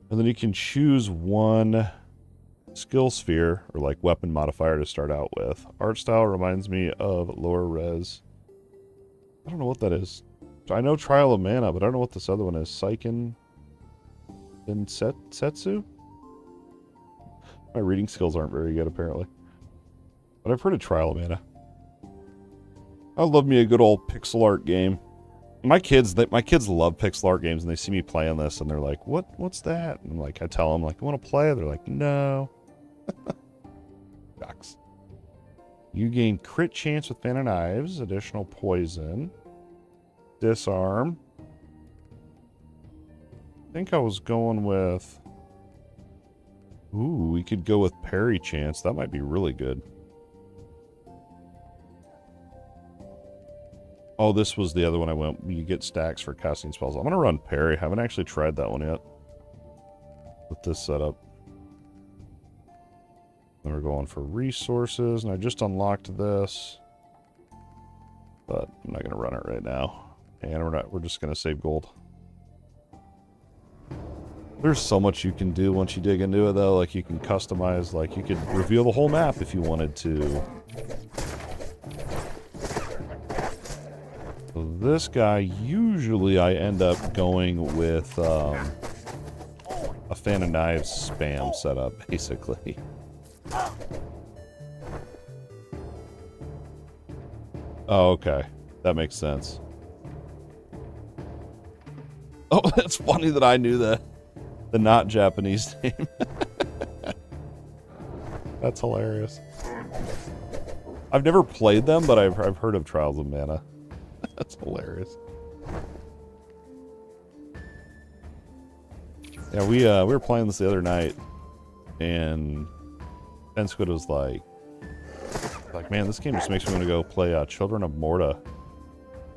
Speaker 1: And then you can choose one skill sphere, or like weapon modifier to start out with. Art style reminds me of lower res. I don't know what that is. I know Trial of Mana, but I don't know what this other one is. Seiken and Setsu? My reading skills aren't very good, apparently. But I've heard of Trial of Mana. I love me a good old pixel art game. My kids love pixel art games, and they see me playing this, and they're like, what's that? And like, I tell them, like, you want to play? They're like, no. Ducks. You gain crit chance with Fan of Knives, additional poison, disarm. I think I was going with... Ooh, we could go with parry chance. That might be really good. Oh, this was the other one I went. You get stacks for casting spells. I'm going to run parry. Haven't actually tried that one yet with this setup. Then we're going for resources, and I just unlocked this, but I'm not going to run it right now. And we're just going to save gold. There's so much you can do once you dig into it, though. Like, you can customize, like, you could reveal the whole map if you wanted to. So this guy, usually I end up going with a Fan of Knives spam setup, basically. Oh, okay. That makes sense. Oh, that's funny that I knew the not Japanese name. That's hilarious. I've never played them, but I've heard of Trials of Mana. That's hilarious. Yeah, we were playing this the other night, and Ben Squid was like, man, this game just makes me want to go play Children of Morta,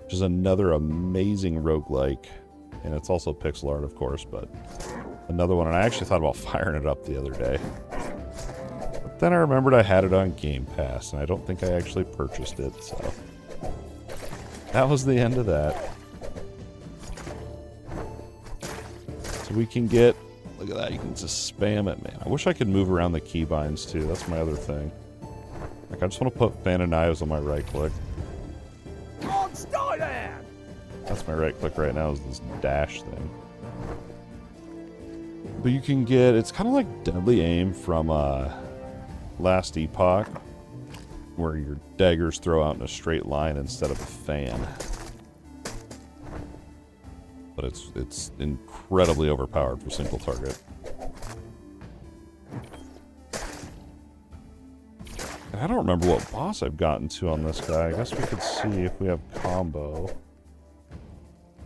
Speaker 1: which is another amazing roguelike, and it's also pixel art, of course, but another one. And I actually thought about firing it up the other day. But then I remembered I had it on Game Pass, and I don't think I actually purchased it, so that was the end of that. So we can get, look at that, you can just spam it, man. I wish I could move around the keybinds too. That's my other thing. Like, I just want to put Fan of Knives on my right click. That's my right click right now, is this dash thing. But you can get, it's kind of like Deadly Aim from last Epoch, where your daggers throw out in a straight line instead of a fan. But it's incredibly overpowered for single target. And I don't remember what boss I've gotten to on this guy. I guess we could see if we have combo.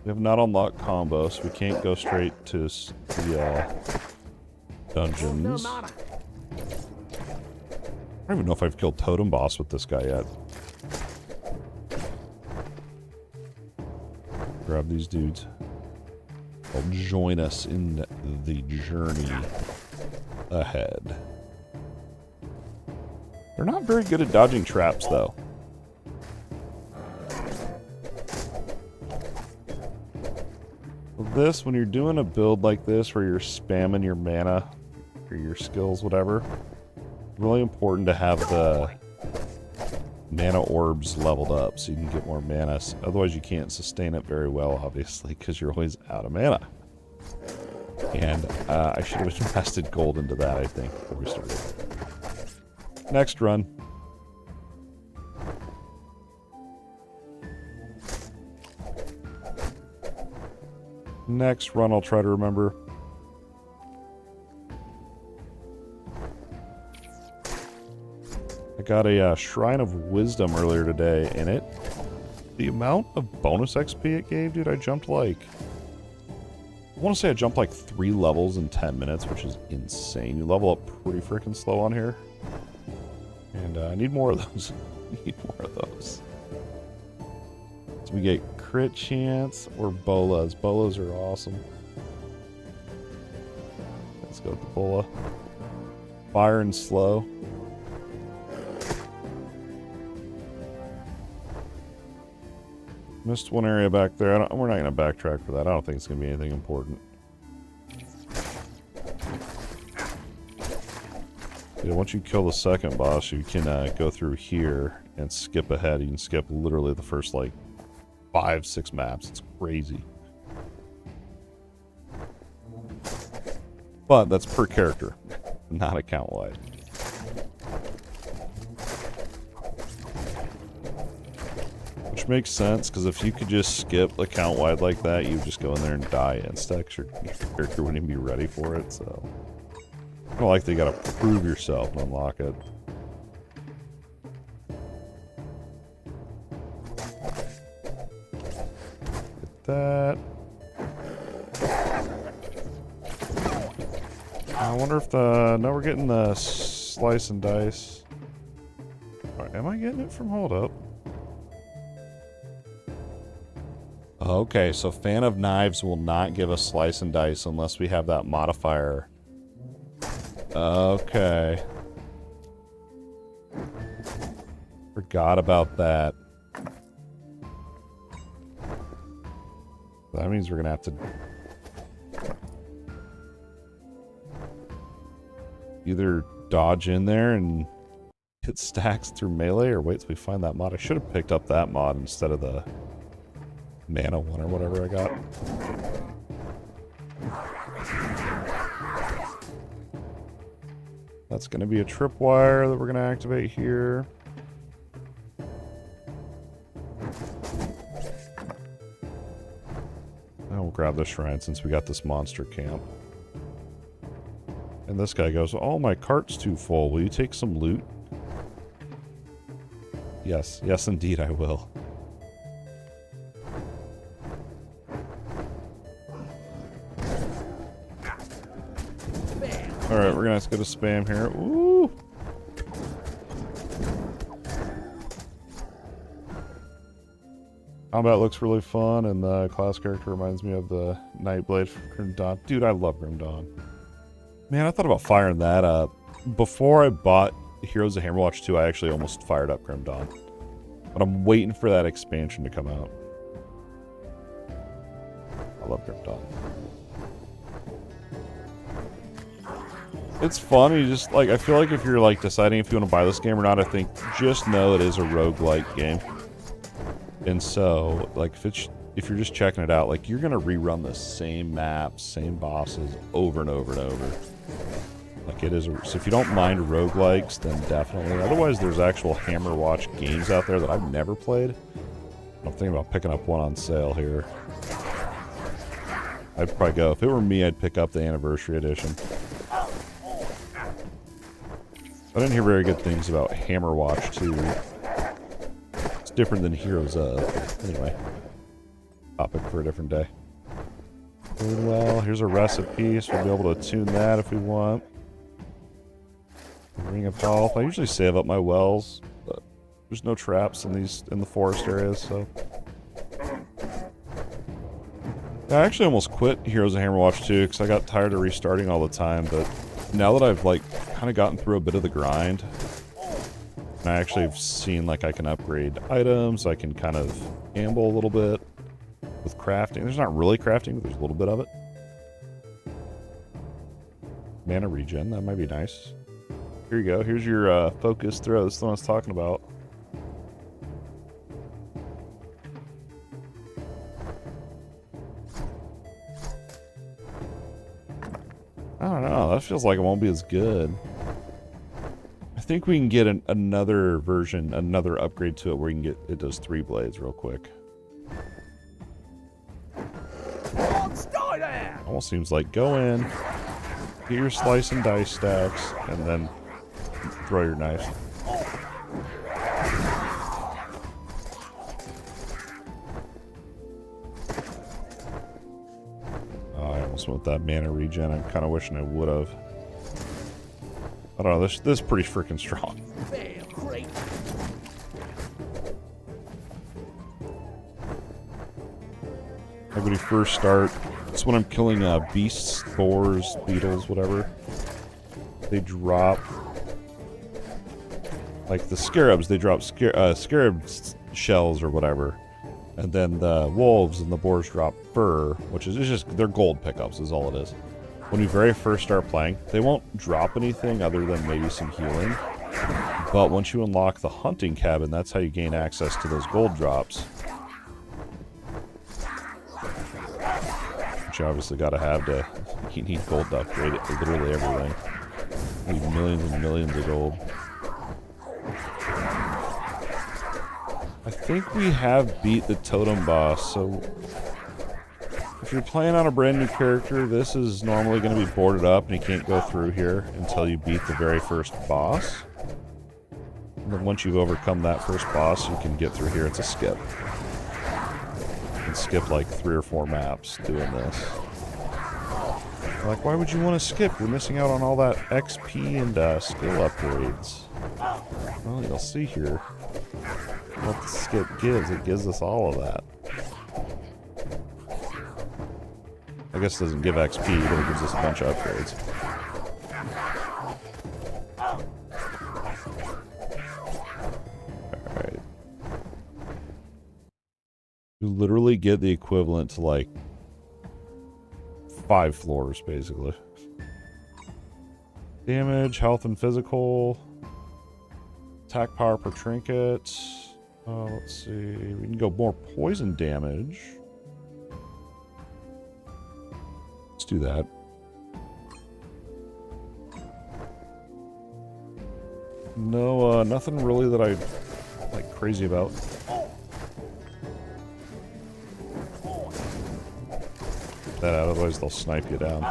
Speaker 1: We have not unlocked combo, so we can't go straight to the dungeons. I don't even know if I've killed Totem Boss with this guy yet. Grab these dudes. They'll join us in the journey ahead. They're not very good at dodging traps, though. This, when you're doing a build like this where you're spamming your mana or your skills, whatever, really important to have the mana orbs leveled up so you can get more mana. Otherwise you can't sustain it very well, obviously, because you're always out of mana. And I should have invested gold into that, I think, before we started. Next run. Next run I'll try to remember. I got a Shrine of Wisdom earlier today, and the amount of bonus XP it gave, dude, I jumped like, I want to say I jumped like 3 levels in 10 minutes, which is insane. You level up pretty freaking slow on here. And I need more of those. Need more of those. So we get crit chance or bolas. Bolas are awesome. Let's go with the bola. Fire and slow. Missed one area back there. We're not going to backtrack for that. I don't think it's going to be anything important. Yeah, once you kill the second boss, you can go through here and skip ahead. You can skip literally the first, like, 5-6 maps. It's crazy. But that's per character, not account-wide. Which makes sense, because if you could just skip account-wide like that, you would just go in there and die insta, because your character wouldn't even be ready for it, so... I don't like that you gotta prove yourself and unlock it. Get that. I wonder if the... No, we're getting the slice and dice. Alright, am I getting it from Hold Up? Okay, so Fan of Knives will not give us slice and dice unless we have that modifier. Okay. Forgot about that. That means we're gonna have to either dodge in there and hit stacks through melee, or wait till we find that mod. I should have picked up that mod instead of the mana one or whatever I got. That's going to be a tripwire that we're going to activate here. I will grab the shrine since we got this monster camp. And this guy goes, oh, my cart's too full. Will you take some loot? Yes. Yes, indeed, I will. Alright, we're gonna have to go to spam here. Ooh! Combat looks really fun, and the class character reminds me of the Nightblade from Grim Dawn. Dude, I love Grim Dawn. Man, I thought about firing that up. Before I bought Heroes of Hammerwatch 2, I actually almost fired up Grim Dawn. But I'm waiting for that expansion to come out. I love Grim Dawn. It's fun, you just, like, I feel like if you're, like, deciding if you want to buy this game or not, I think just know it is a roguelike game. And so, like, if you're just checking it out, like, you're gonna rerun the same maps, same bosses, over and over and over. Like, it is so if you don't mind roguelikes, then definitely. Otherwise, there's actual Hammerwatch games out there that I've never played. I'm thinking about picking up one on sale here. I'd probably go, if it were me, I'd pick up the Anniversary Edition. I didn't hear very good things about Hammerwatch 2. It's different than Heroes of. Anyway, topic for a different day. Well, here's a recipe, so we'll be able to tune that if we want. Ring of Health. I usually save up my wells, but there's no traps in the forest areas, so. I actually almost quit Heroes of Hammerwatch 2 because I got tired of restarting all the time, but now that I've, like, kind of gotten through a bit of the grind, and I actually have seen, like, I can upgrade items, I can kind of gamble a little bit with crafting. There's not really crafting, but there's a little bit of it. Mana regen, that might be nice. Here you go, here's your focus throw. This is the one I was talking about. I don't know, that feels like it won't be as good. I think we can get another version, another upgrade to it where you can get, it does 3 blades real quick. Almost seems like go in, get your slice and dice stacks, and then throw your knife. With that mana regen, I'm kind of wishing I would have. I don't know, this is pretty freaking strong. Like when you first start, it's when I'm killing beasts, boars, beetles, whatever. They drop, like the scarabs, they drop scarab shells or whatever. And then the wolves and the boars drop fur, which is just, they're gold pickups is all it is. When you very first start playing, they won't drop anything other than maybe some healing. But once you unlock the hunting cabin, that's how you gain access to those gold drops. Which you obviously gotta have to, you need gold to upgrade it, literally everything. You need millions and millions of gold. I think we have beat the totem boss, so if you're playing on a brand new character, this is normally going to be boarded up and you can't go through here until you beat the very first boss. And then once you've overcome that first boss, you can get through here. It's a skip. You can skip like 3 or 4 maps doing this. Like, why would you want to skip? You're missing out on all that XP and skill upgrades. Well, you'll see here what the skip gives. It gives us all of that. I guess it doesn't give XP, but it gives us a bunch of upgrades. Alright. You literally get the equivalent to like 5 floors, basically. Damage, health and physical. Attack power per trinket. Let's see. We can go more poison damage. Let's do that. No, nothing really that I like crazy about. Get that out, otherwise they'll snipe you down.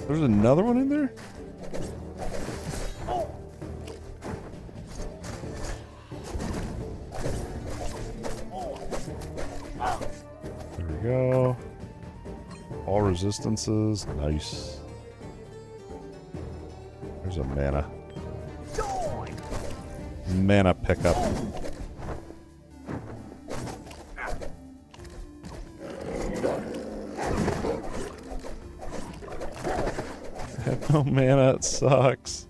Speaker 1: There's another one in there? There we go. All resistances. Nice. There's a mana. Mana pickup. I have no mana, it sucks.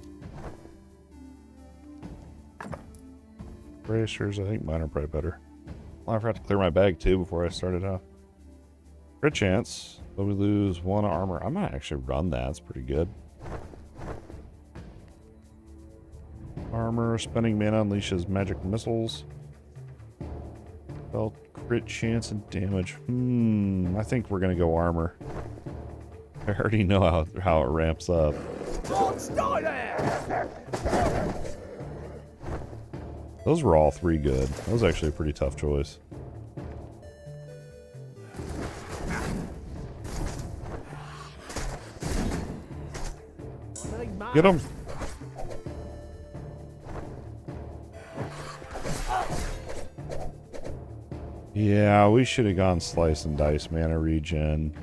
Speaker 1: Bracers, I think mine are probably better. Well, I forgot to clear my bag too before I started off. Crit chance, but we lose 1 armor. I might actually run that, it's pretty good. Armor, spending mana unleashes magic missiles. Well, crit chance and damage. I think we're gonna go armor. I already know how it ramps up. Those were all 3 good. That was actually a pretty tough choice. Get him! Yeah, we should have gone slice and dice mana regen.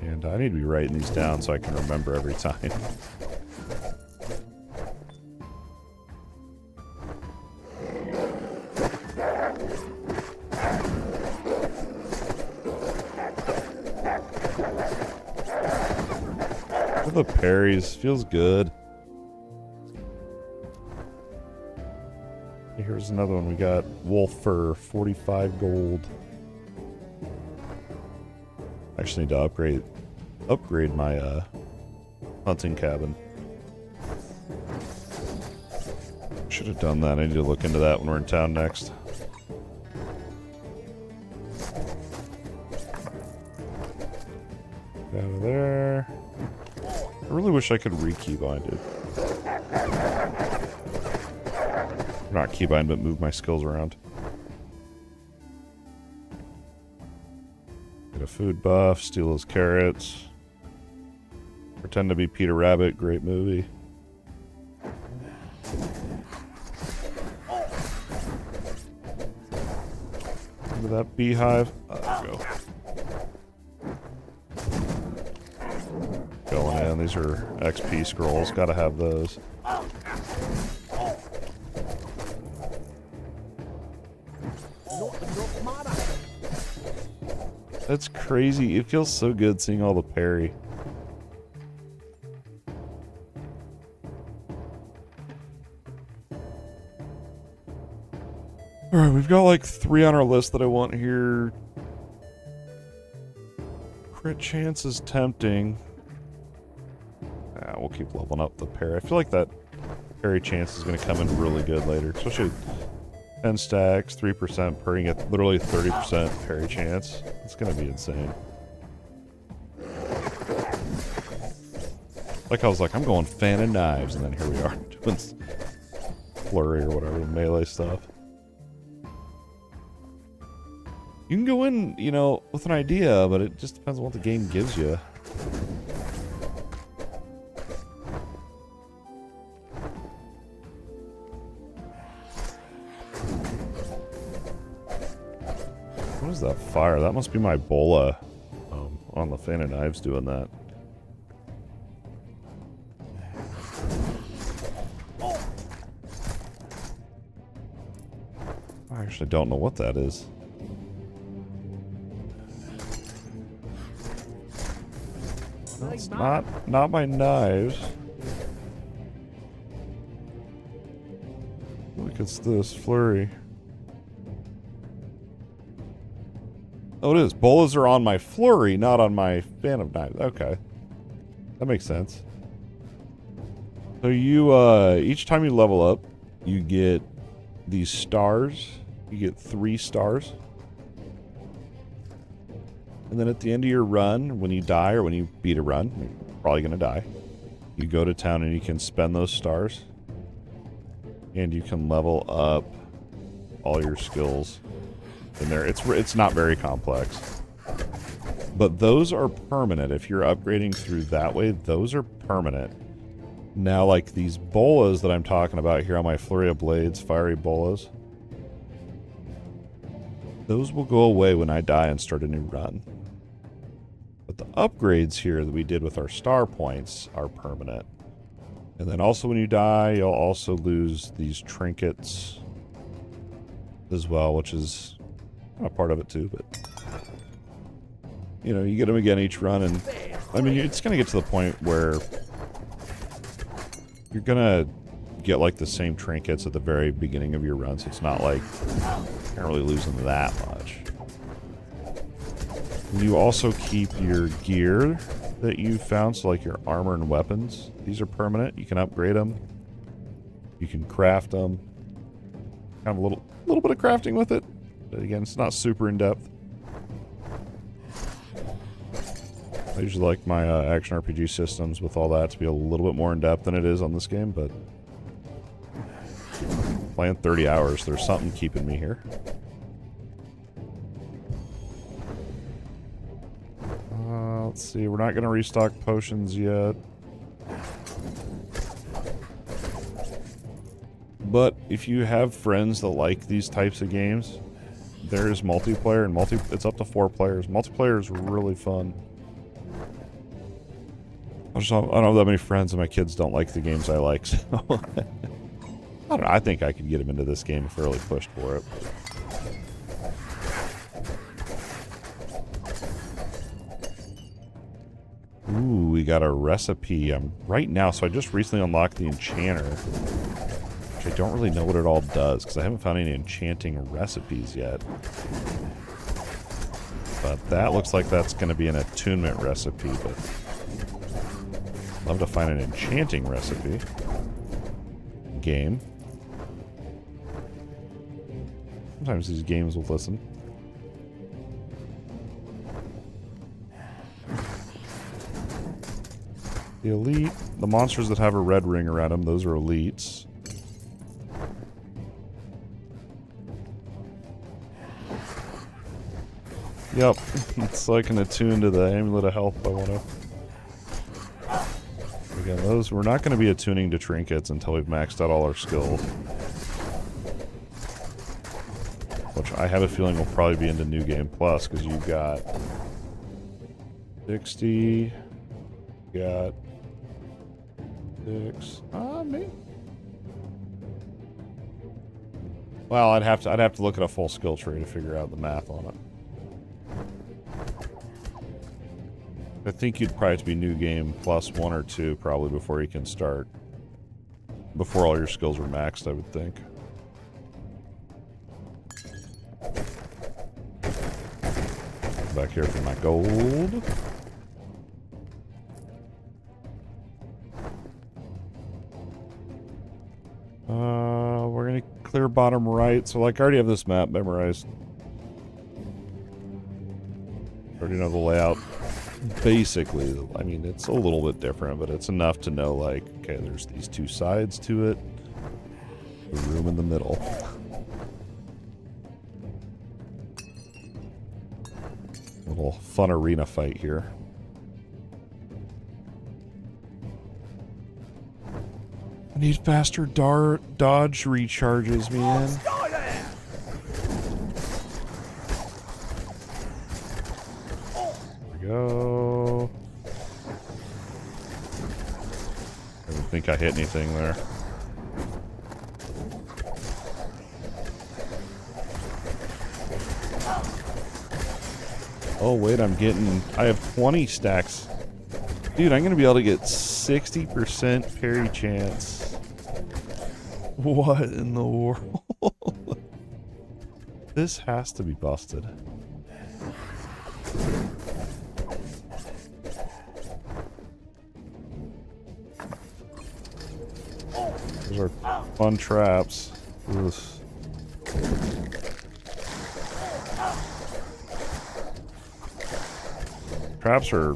Speaker 1: And I need to be writing these down so I can remember every time. The parries feels good. Here's another one. We got wolf fur, 45 gold. Actually need to upgrade my hunting cabin. Should have done that. I need to look into that when we're in town next. Out of there. I really wish I could re-keybind it. Not keybind, but move my skills around. Get a food buff, steal his carrots. Pretend to be Peter Rabbit, great movie. Into that beehive. There we go. Going in, these are XP scrolls, gotta have those. That's crazy. It feels so good seeing all the parry. Alright, we've got like 3 on our list that I want here. Crit chance is tempting. We'll keep leveling up the parry. I feel like that parry chance is going to come in really good later. Especially 10 stacks, 3% parrying at literally 30% parry chance. It's going to be insane. Like I was like, I'm going fan and knives, and then here we are doing flurry or whatever, melee stuff. You can go in, you know, with an idea, but it just depends on what the game gives you. What is that fire? That must be my bola on the fan and knives doing that. I actually don't know what that is. It's not my knives. Look, it's this flurry. Oh, it is. Bolas are on my flurry, not on my fan of knives. Okay. That makes sense. So you, each time you level up, you get these stars. You get 3 stars. And then at the end of your run, when you die or when you beat a run, probably going to die. You go to town and you can spend those stars. And you can level up all your skills in there. It's not very complex. But those are permanent. If you're upgrading through that way, those are permanent. Now, like these bolas that I'm talking about here on my Flurry of Blades, fiery bolas, those will go away when I die and start a new run. But the upgrades here that we did with our star points are permanent. And then also when you die, you'll also lose these trinkets as well, which is kind of part of it too, but you know, you get them again each run, and I mean, it's going to get to the point where you're going to get like the same trinkets at the very beginning of your run, so it's not like you're not really losing that much. You also keep your gear that you found, so like your armor and weapons. These are permanent. You can upgrade them. You can craft them. Kind of a little bit of crafting with it, but again, it's not super in depth. I usually like my action RPG systems with all that to be a little bit more in depth than it is on this game, but playing 30 hours, there's something keeping me here. Let's see, we're not going to restock potions yet. But if you have friends that like these types of games, there is multiplayer, and it's up to 4 players. Multiplayer is really fun. I don't have that many friends, and my kids don't like the games I like, so I don't know, I think I could get them into this game if I really pushed for it. Ooh, we got a recipe right now. So I just recently unlocked the enchanter, which I don't really know what it all does because I haven't found any enchanting recipes yet. But that looks like that's going to be an attunement recipe, but I'd love to find an enchanting recipe. Game. Sometimes these games will listen. The elite, the monsters that have a red ring around them, those are elites. Yep, it's like an attune to the amulet of health I want to. Again, those, we're not going to be attuning to trinkets until we've maxed out all our skills. Which I have a feeling will probably be into New Game Plus, because you've got 60, you got 6, me. Well, I'd have to look at a full skill tree to figure out the math on it. I think you'd probably have to be New Game Plus 1 or 2 probably before you can start. Before all your skills are maxed, I would think. Back here for my gold. We're gonna clear bottom right, so like I already have this map memorized. Already know the layout. Basically, I mean, it's a little bit different, but it's enough to know, like, okay, there's these 2 sides to it. The room in the middle. Little fun arena fight here. I need faster dodge recharges, man. There we go. I don't think I hit anything there. Oh, wait, I have 20 stacks. Dude, I'm going to be able to get 60% parry chance. What in the world? This has to be busted. Those are fun traps. Ugh. Traps are...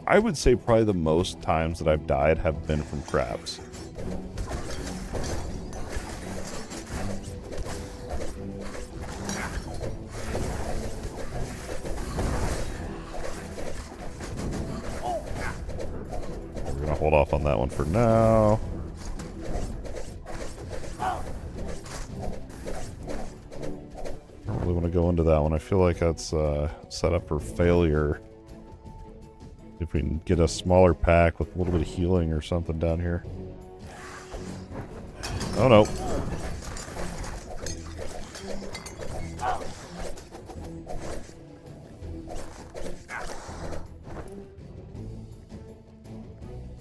Speaker 1: I would say probably the most times that I've died have been from traps. We're gonna hold off on that one for now. I don't really want to go into that one. I feel like that's set up for failure. If we can get a smaller pack with a little bit of healing or something down here. Oh no.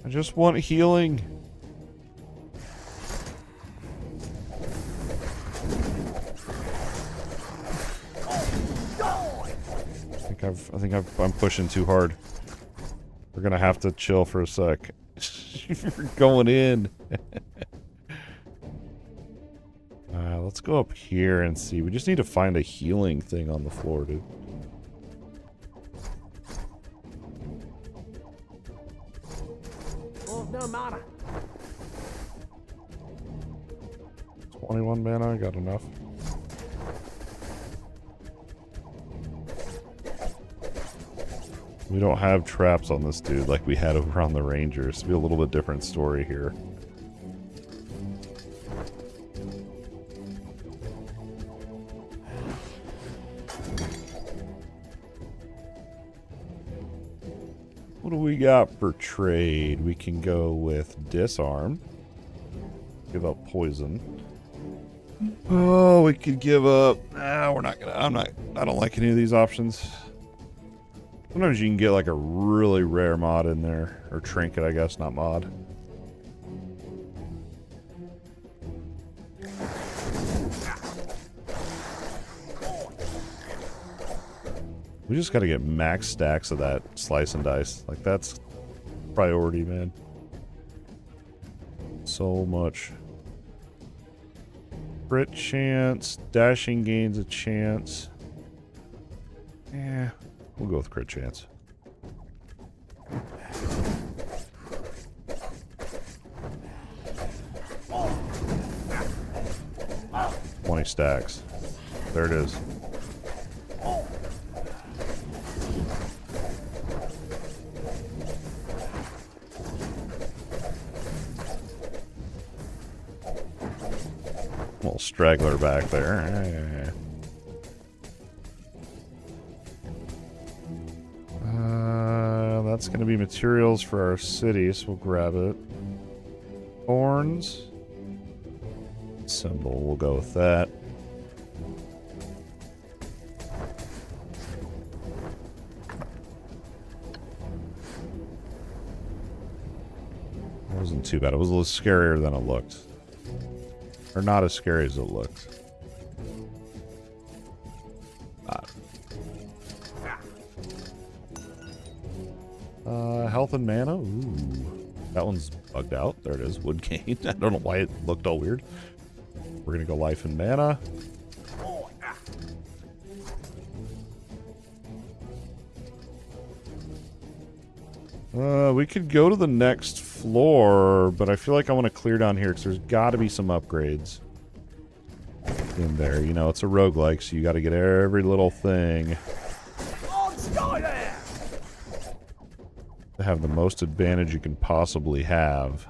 Speaker 1: I just want healing. I'm pushing too hard. We're gonna have to chill for a sec. You're going in. Let's go up here and see. We just need to find a healing thing on the floor, dude.
Speaker 2: Oh, no mana.
Speaker 1: 21 mana, I got enough. We don't have traps on this dude like we had over on the Rangers. It'll be a little bit different story here. What do we got for trade? We can go with disarm. Give up poison. Oh, we could give up... Nah, we're not gonna... I don't like any of these options. Sometimes you can get like a really rare mod in there. Or trinket, I guess, not mod. We just gotta get max stacks of that slice and dice. Like, that's priority, man. So much. Crit chance. Dashing gains a chance. Yeah. We'll go with crit chance. $20 stacks. There it is. Little straggler back there. That's going to be materials for our city, so we'll grab it. Thorns. Symbol, we'll go with that. It wasn't too bad. It was a little scarier than it looked. Or not as scary as it looked. Health and mana. Ooh. That one's bugged out. There it is. Wood gain. I don't know why it looked all weird. We're going to go life and mana. We could go to the next floor, but I feel like I want to clear down here because there's got to be some upgrades in there. You know, it's a roguelike, so you got to get every little thing to have the most advantage you can possibly have.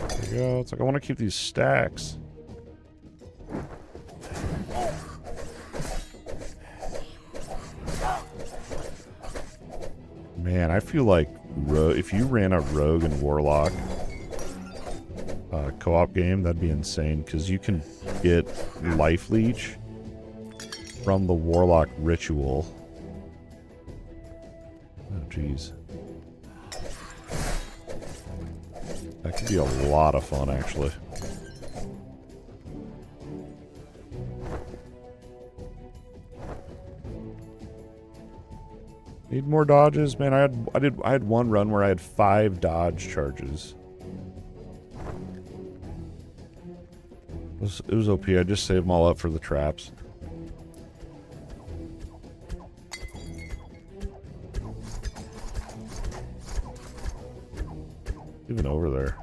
Speaker 1: There you go. It's like I want to keep these stacks. Man, I feel like if you ran a rogue and warlock co-op game, that'd be insane, because you can get life leech from the warlock ritual. Oh jeez, that could be a lot of fun, actually. Need more dodges, man. I had one run where I had 5 dodge charges. It was OP. I just saved them all up for the traps. Even over there.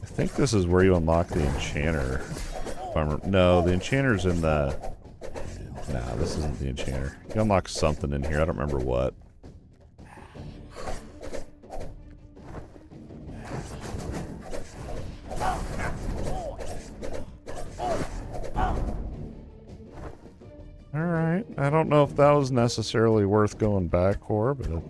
Speaker 1: I think this is where you unlock the enchanter. No, the enchanter's in the... Nah, this isn't the enchanter. You unlock something in here. I don't remember what. Alright. I don't know if that was necessarily worth going back for, but...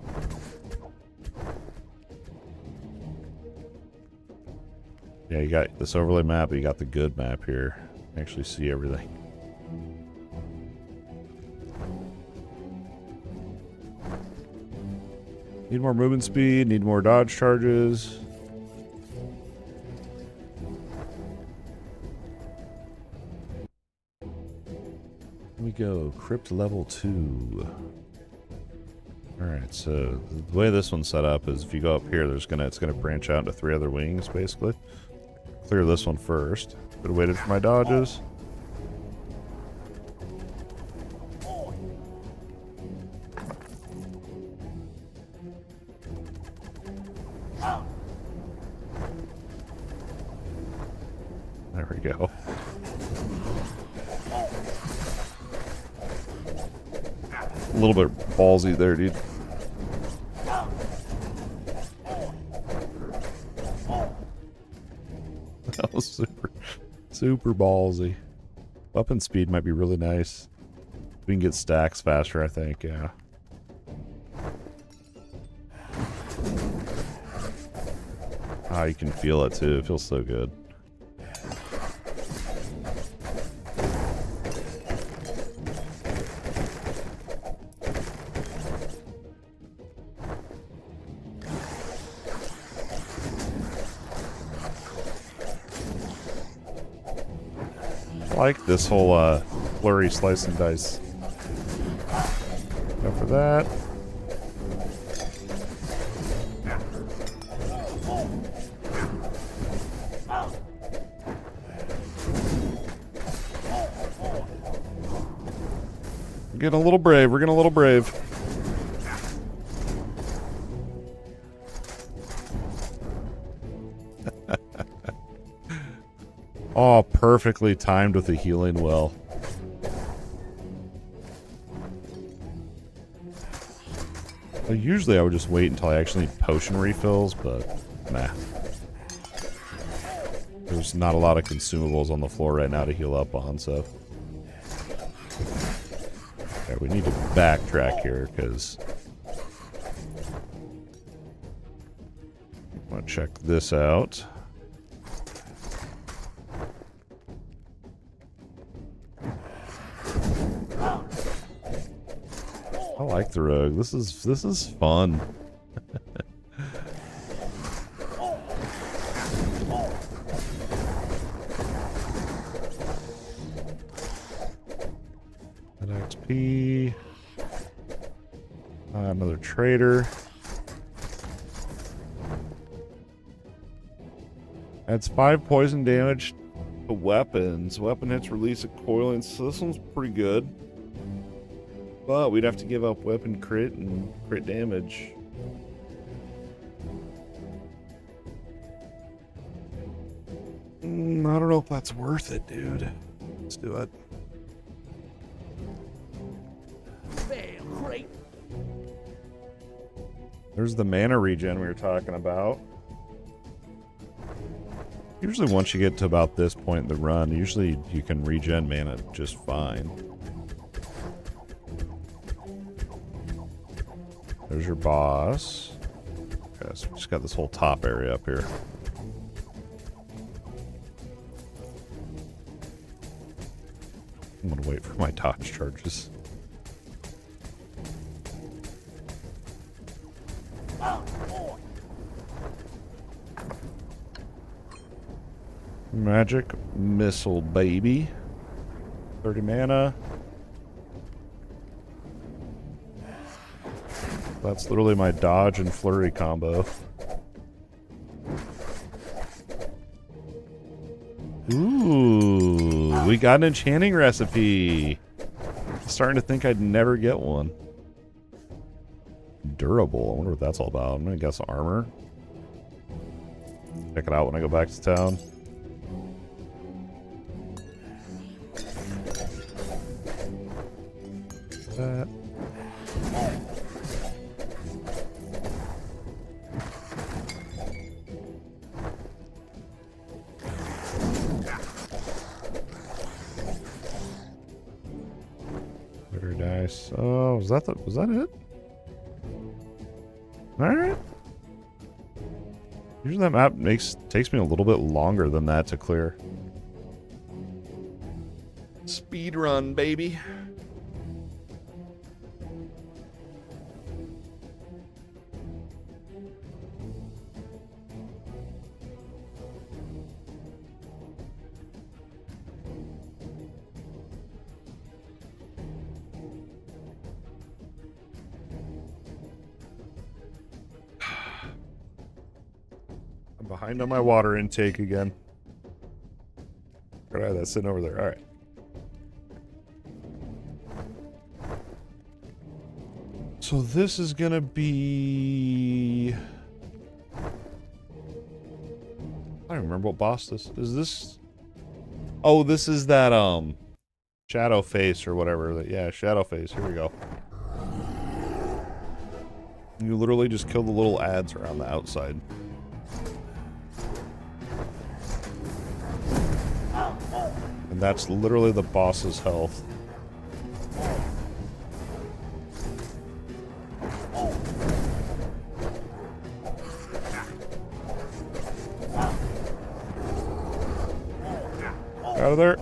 Speaker 1: Yeah, you got this overlay map, but you got the good map here. You can actually see everything. Need more movement speed, need more dodge charges. Here we go, Crypt level 2. Alright, so the way this one's set up is if you go up here, it's gonna branch out into 3 other wings, basically. Clear this one first. Could have waited for my dodges. There we go. A little bit ballsy there, dude. That was super ballsy. Weapon speed might be really nice. We can get stacks faster, I think, yeah. Ah, you can feel it too. It feels so good. I like this whole flurry slice and dice. Go for that. We're getting a little brave. We're getting a little brave. Oh, perfectly timed with the healing well. Well, usually I would just wait until I actually need potion refills, but nah. There's not a lot of consumables on the floor right now to heal up on, so... Okay, we need to backtrack here, because... I want to check this out. I like the rogue. This is fun. An XP. Another trader. Adds 5 poison damage to weapons. Weapon hits release a coiling. So this one's pretty good. But we'd have to give up weapon crit and crit damage. I don't know if that's worth it, dude. Let's do it. Great. There's the mana regen we were talking about. Usually once you get to about this point in the run, usually you can regen mana just fine. There's your boss. Okay, so we just got this whole top area up here. I'm gonna wait for my dodge charges. Magic missile, baby. 30 mana. That's literally my dodge and flurry combo. Ooh, we got an enchanting recipe. I'm starting to think I'd never get one. Durable. I wonder what that's all about. I'm gonna guess armor. Check it out when I go back to town. That. Very nice. Oh, was that it? Alright. Usually that map takes me a little bit longer than that to clear. Speed run, baby. Behind on my water intake again. Alright, that's sitting over there. Alright. So this is gonna be... I don't even remember what boss this is. This... Oh, this is that, Shadow Face or whatever. Yeah, Shadow Face. Here we go. You literally just kill the little ads around the outside. And that's literally the boss's health. Out of there.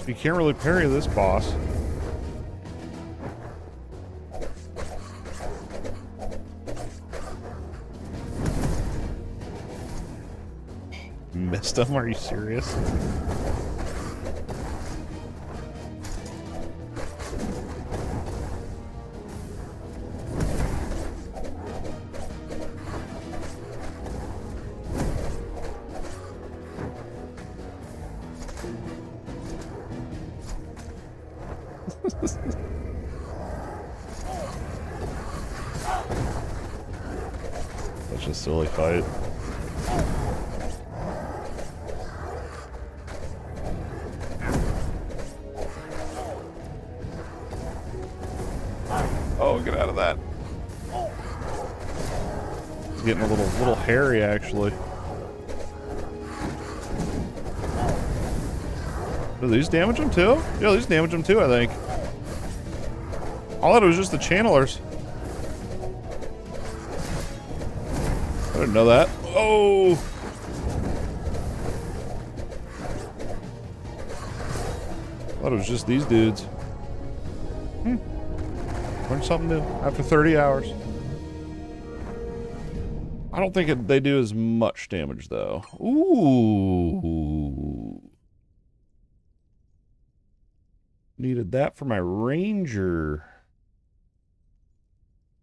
Speaker 1: You can't really parry this boss. Missed him? Are you serious? That's just a silly fight. Oh, get out of that. It's getting a little hairy, actually. Do these damage them too? Yeah, these damage them too, I think. I thought it was just the channelers. I didn't know that. Oh! I thought it was just these dudes. Learn something new after 30 hours. I don't think they do as much damage, though. Ooh. Needed that for my ranger.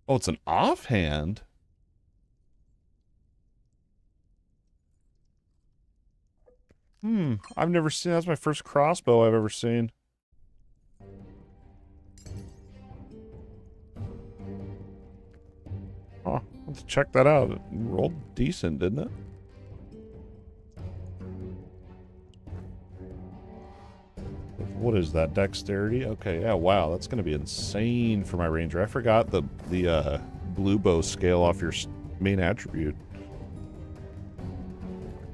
Speaker 1: Oh, it's an offhand? I've never seen... That's my first crossbow I've ever seen. Oh, let's check that out. It rolled decent, didn't it? What is that? Dexterity? Okay, yeah, wow, that's going to be insane for my ranger. I forgot the blue bow scale off your main attribute.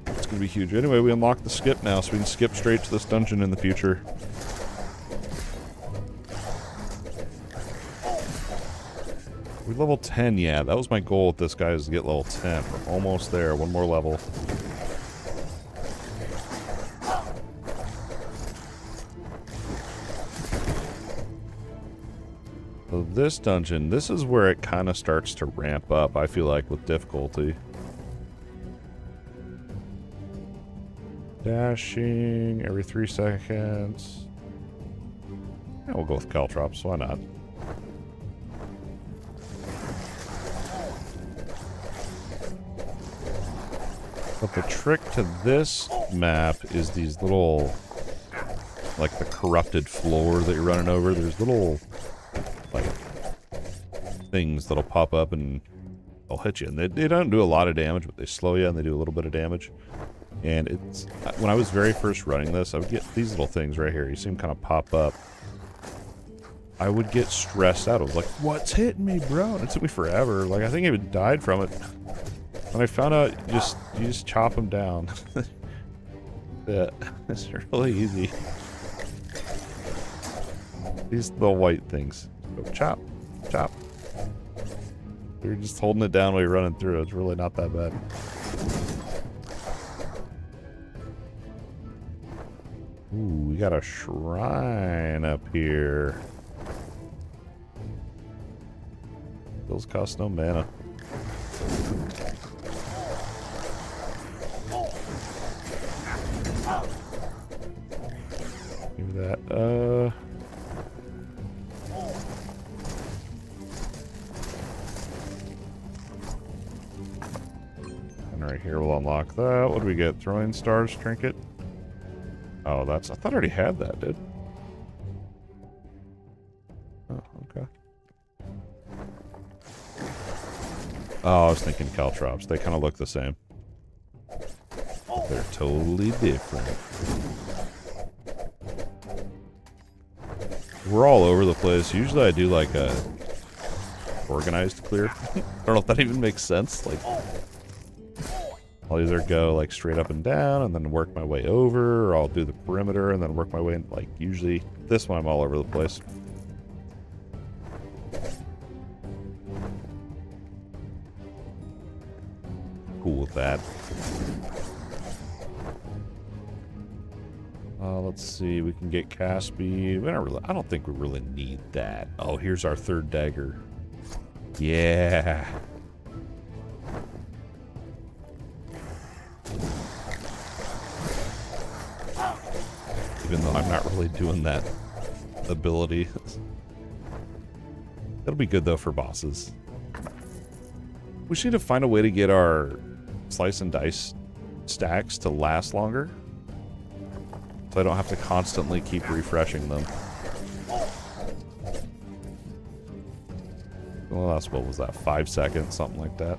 Speaker 1: It's going to be huge. Anyway, we unlocked the skip now, so we can skip straight to this dungeon in the future. We level 10, yeah. That was my goal with this guy, is to get level 10. We're almost there. One more level. So this dungeon, this is where it kind of starts to ramp up, I feel like, with difficulty. Dashing every 3 seconds. Yeah, we'll go with caltrops. Why not? But the trick to this map is these little, like the corrupted floor that you're running over. There's little, like, things that'll pop up and they'll hit you. And they don't do a lot of damage, but they slow you and they do a little bit of damage. And it's, when I was very first running this, I would get these little things right here. You see them kind of pop up. I would get stressed out. I was like, what's hitting me, bro? And it took me forever. Like, I think I even died from it. When I found out, you just chop them down. Yeah, it's really easy. These little white things. Go chop, chop. You're just holding it down while you're running through. It's really not that bad. Ooh, we got a shrine up here. Those cost no mana. Give me that. And right here we'll unlock that. What do we get? Throwing stars trinket? Oh, that's... I thought I already had that, dude. Oh, okay. Oh, I was thinking caltrops. They kind of look the same. They're totally different. We're all over the place. Usually I do like a organized clear. I don't know if that even makes sense. Like, I'll either go like straight up and down and then work my way over, or I'll do the perimeter and then work my way in. Like, usually this one I'm all over the place. Cool with that. Let's see, we can get Caspi. I don't think we really need that. Oh, here's our third dagger. Yeah. Even though I'm not really doing that ability. That'll be good though for bosses. We should need to find a way to get our slice and dice stacks to last longer. So I don't have to constantly keep refreshing them. Well, that's, what was that, 5 seconds, something like that.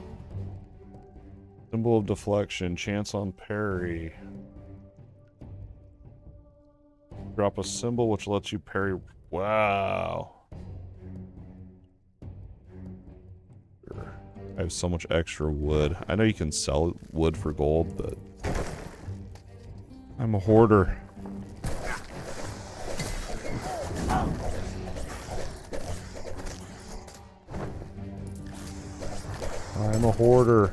Speaker 1: Symbol of deflection, chance on parry. Drop a symbol which lets you parry. Wow. I have so much extra wood. I know you can sell wood for gold, but I'm a hoarder. I'm a hoarder.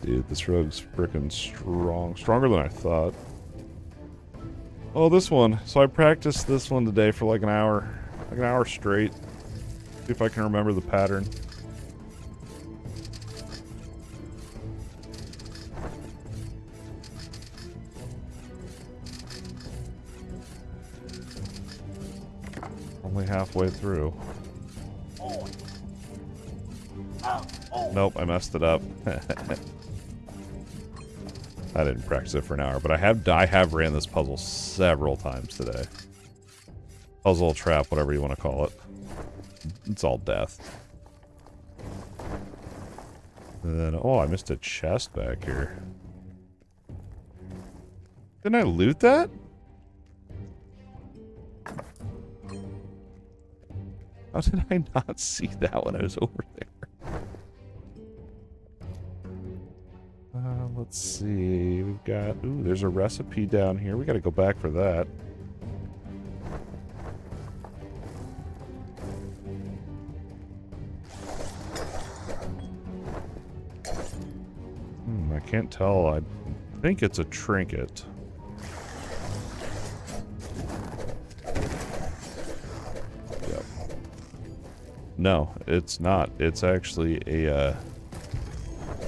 Speaker 1: Dude, this rogue's freaking strong. Stronger than I thought. Oh, this one. So I practiced this one today for like an hour. Like an hour straight. See if I can remember the pattern. Only halfway through. Nope, I messed it up. I didn't practice it for an hour, but I have ran this puzzle several times today. Puzzle, trap, whatever you want to call it. It's all death. And then, oh, I missed a chest back here. Didn't I loot that? How did I not see that when I was over there? Let's see. We've got... Ooh, there's a recipe down here. We got to go back for that. I can't tell. I think it's a trinket. Yep. No, it's not. It's actually a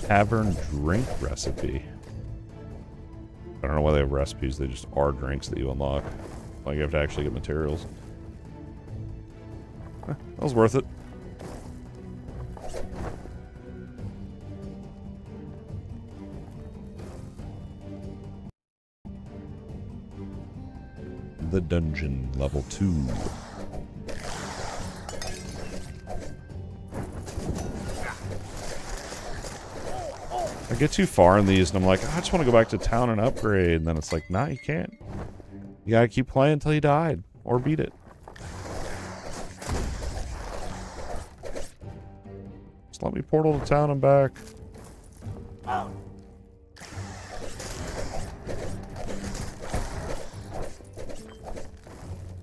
Speaker 1: tavern drink recipe. I don't know why they have recipes. They just are drinks that you unlock. Like you have to actually get materials. That was worth it. The dungeon, level 2. I get too far in these and I'm like, I just want to go back to town and upgrade. And then it's like, nah, you can't. You gotta keep playing until you died. Or beat it. Just let me portal to town and back.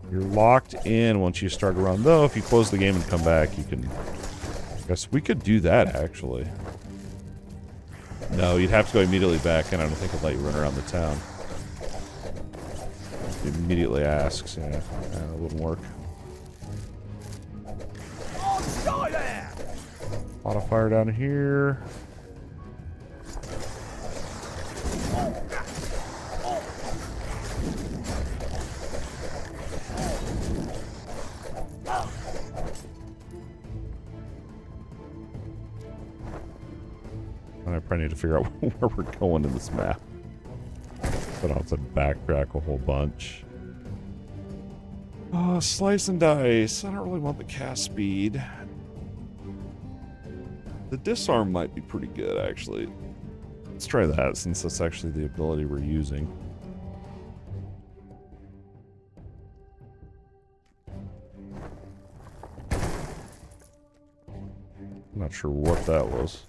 Speaker 1: You're locked in once you start a run. Though, if you close the game and come back, you can... I guess we could do that, actually. No, you'd have to go immediately back, and I don't think it'll let you run around the town. It immediately asks, yeah. It wouldn't work. A lot of fire down here. I probably need to figure out where we're going in this map. But I'll have to backtrack a whole bunch. Oh, slice and dice. I don't really want the cast speed. The disarm might be pretty good, actually. Let's try that, since that's actually the ability we're using. I'm not sure what that was.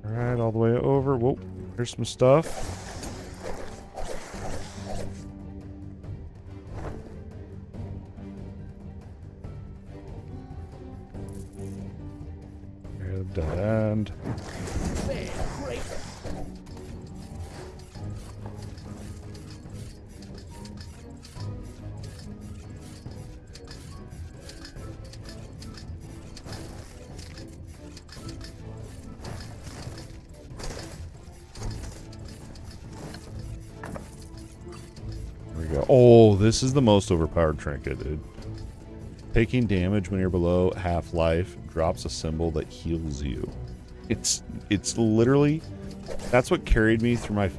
Speaker 1: Alright, all the way over. Whoa, here's some stuff. Dead end. Oh, this is the most overpowered trinket, dude. Taking damage when you're below half life drops a symbol that heals you. It's literally, that's what carried me through my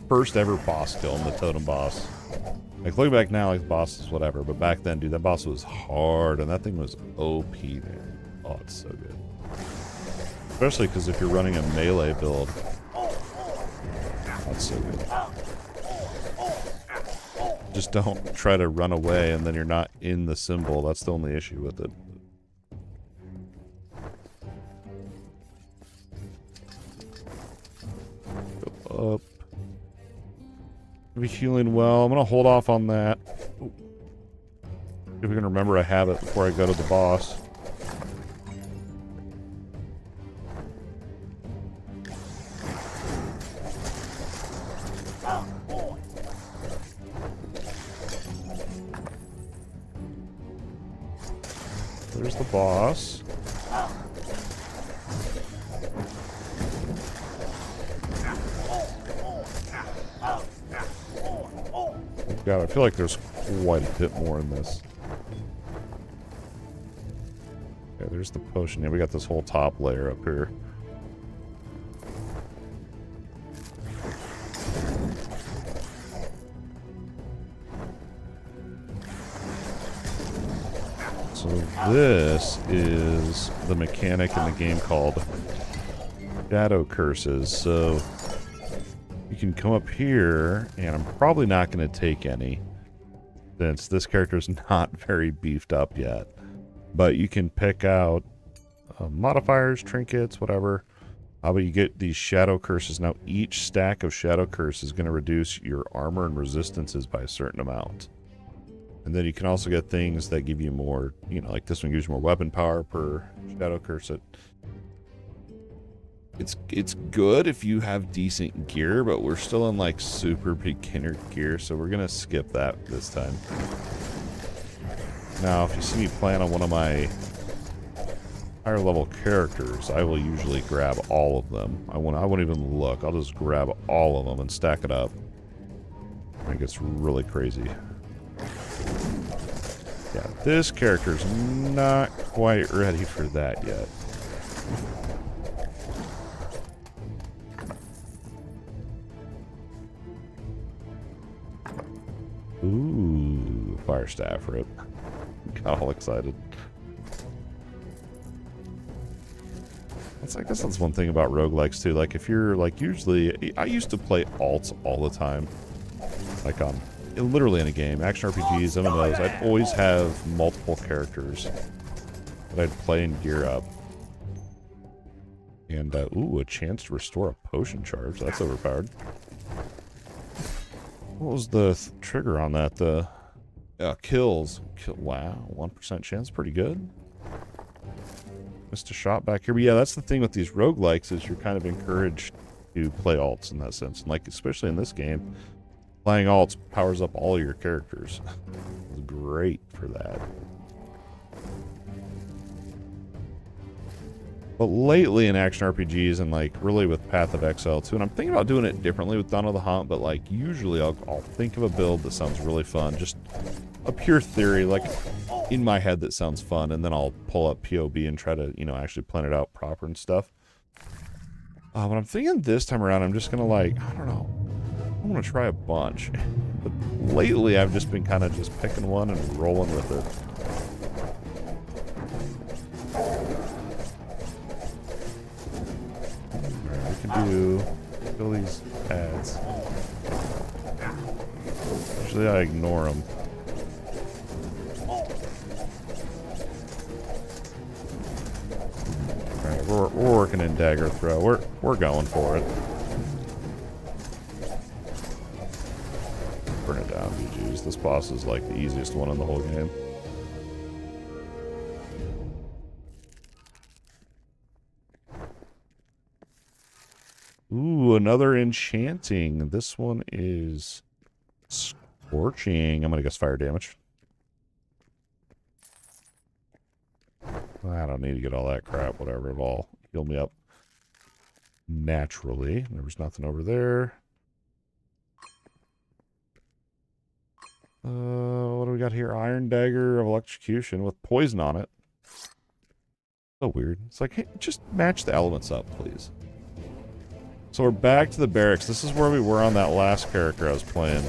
Speaker 1: first ever boss kill in the totem boss. Like, looking back now, like, the boss is whatever, but back then, dude, that boss was hard, and that thing was OP, man. Oh, it's so good. Especially because if you're running a melee build, that's so good. Just don't try to run away and then you're not in the symbol. That's the only issue with it. Go up. Be healing well. I'm gonna hold off on that. Ooh. If we can remember I have it before I go to the boss. There's the boss. God, I feel like there's quite a bit more in this. Okay, there's the potion. Yeah, we got this whole top layer up here. So this is the mechanic in the game called Shadow Curses. So you can come up here, and I'm probably not going to take any, since this character's not very beefed up yet. But you can pick out modifiers, trinkets, whatever. But you get these Shadow Curses. Now each stack of Shadow Curse is going to reduce your armor and resistances by a certain amount. And then you can also get things that give you more, you know, like this one gives you more weapon power per Shadow Curse. It's good if you have decent gear, but we're still in like super beginner gear, so we're gonna skip that this time. Now, if you see me playing on one of my higher level characters, I will usually grab all of them. I won't even look. I'll just grab all of them and stack it up. It gets really crazy. Yeah, this character's not quite ready for that yet. Ooh, fire staff rip. Got all excited. I guess that's one thing about roguelikes too. Like if you're like usually, I used to play alts all the time. Like on literally in a game, action RPGs, MMOs, I'd always have multiple characters that I'd play and gear up. And ooh, a chance to restore a potion charge. That's overpowered. What was the trigger on that? The kills. Wow, 1% chance, pretty good. Missed a shot back here, but yeah, that's the thing with these roguelikes is you're kind of encouraged to play alts in that sense. And like especially in this game, playing alts powers up all of your characters. It's great for that. But lately in action RPGs and like really with Path of Exile too, and I'm thinking about doing it differently with Dawn of the Hunt, but like usually I'll think of a build that sounds really fun, just a pure theory, like in my head that sounds fun, and then I'll pull up POB and try to, you know, actually plan it out proper and stuff. But I'm thinking this time around I'm just gonna like, I don't know, I want to try a bunch. But lately I've just been kind of just picking one and rolling with it. Do kill these ads. Usually I ignore them. Alright, we're working in dagger throw. We're going for it. Burn it down, BGs. This boss is like the easiest one in the whole game. Ooh, another enchanting. This one is scorching. I'm gonna guess fire damage. I don't need to get all that crap. Whatever, it'll all heal me up naturally. There was nothing over there. What do we got here? Iron dagger of electrocution with poison on it. So weird. It's like, hey, just match the elements up, please. So we're back to the barracks. This is where we were on that last character I was playing.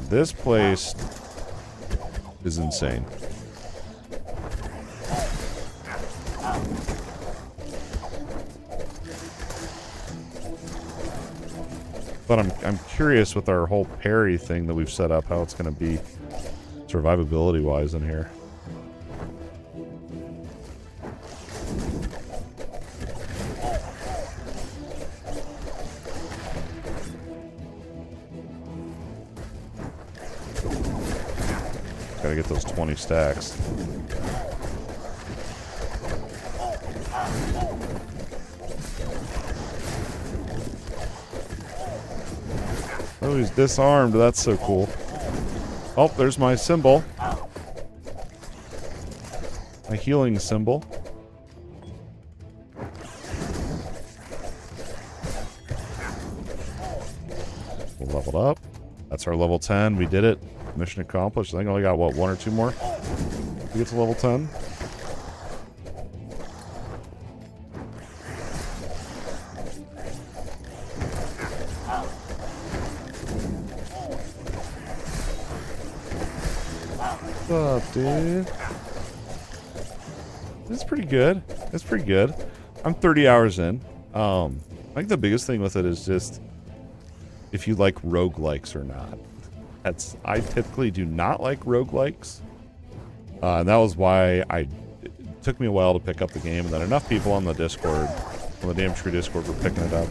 Speaker 1: This place is insane. But I'm curious with our whole parry thing that we've set up, how it's going to be survivability-wise in here. Gotta get those 20 stacks. Oh, he's disarmed. That's so cool. Oh, there's my symbol. My healing symbol. We're leveled up. That's our level 10. We did it. Mission accomplished. I think I only got, what, 1 or 2 more to get to level 10. What's up, dude? It's pretty good. It's pretty good. I'm 30 hours in. I think the biggest thing with it is just if you like roguelikes or not. I typically do not like roguelikes. And that was why it took me a while to pick up the game, and then enough people on the Discord, on the DMGCREW Discord, were picking it up.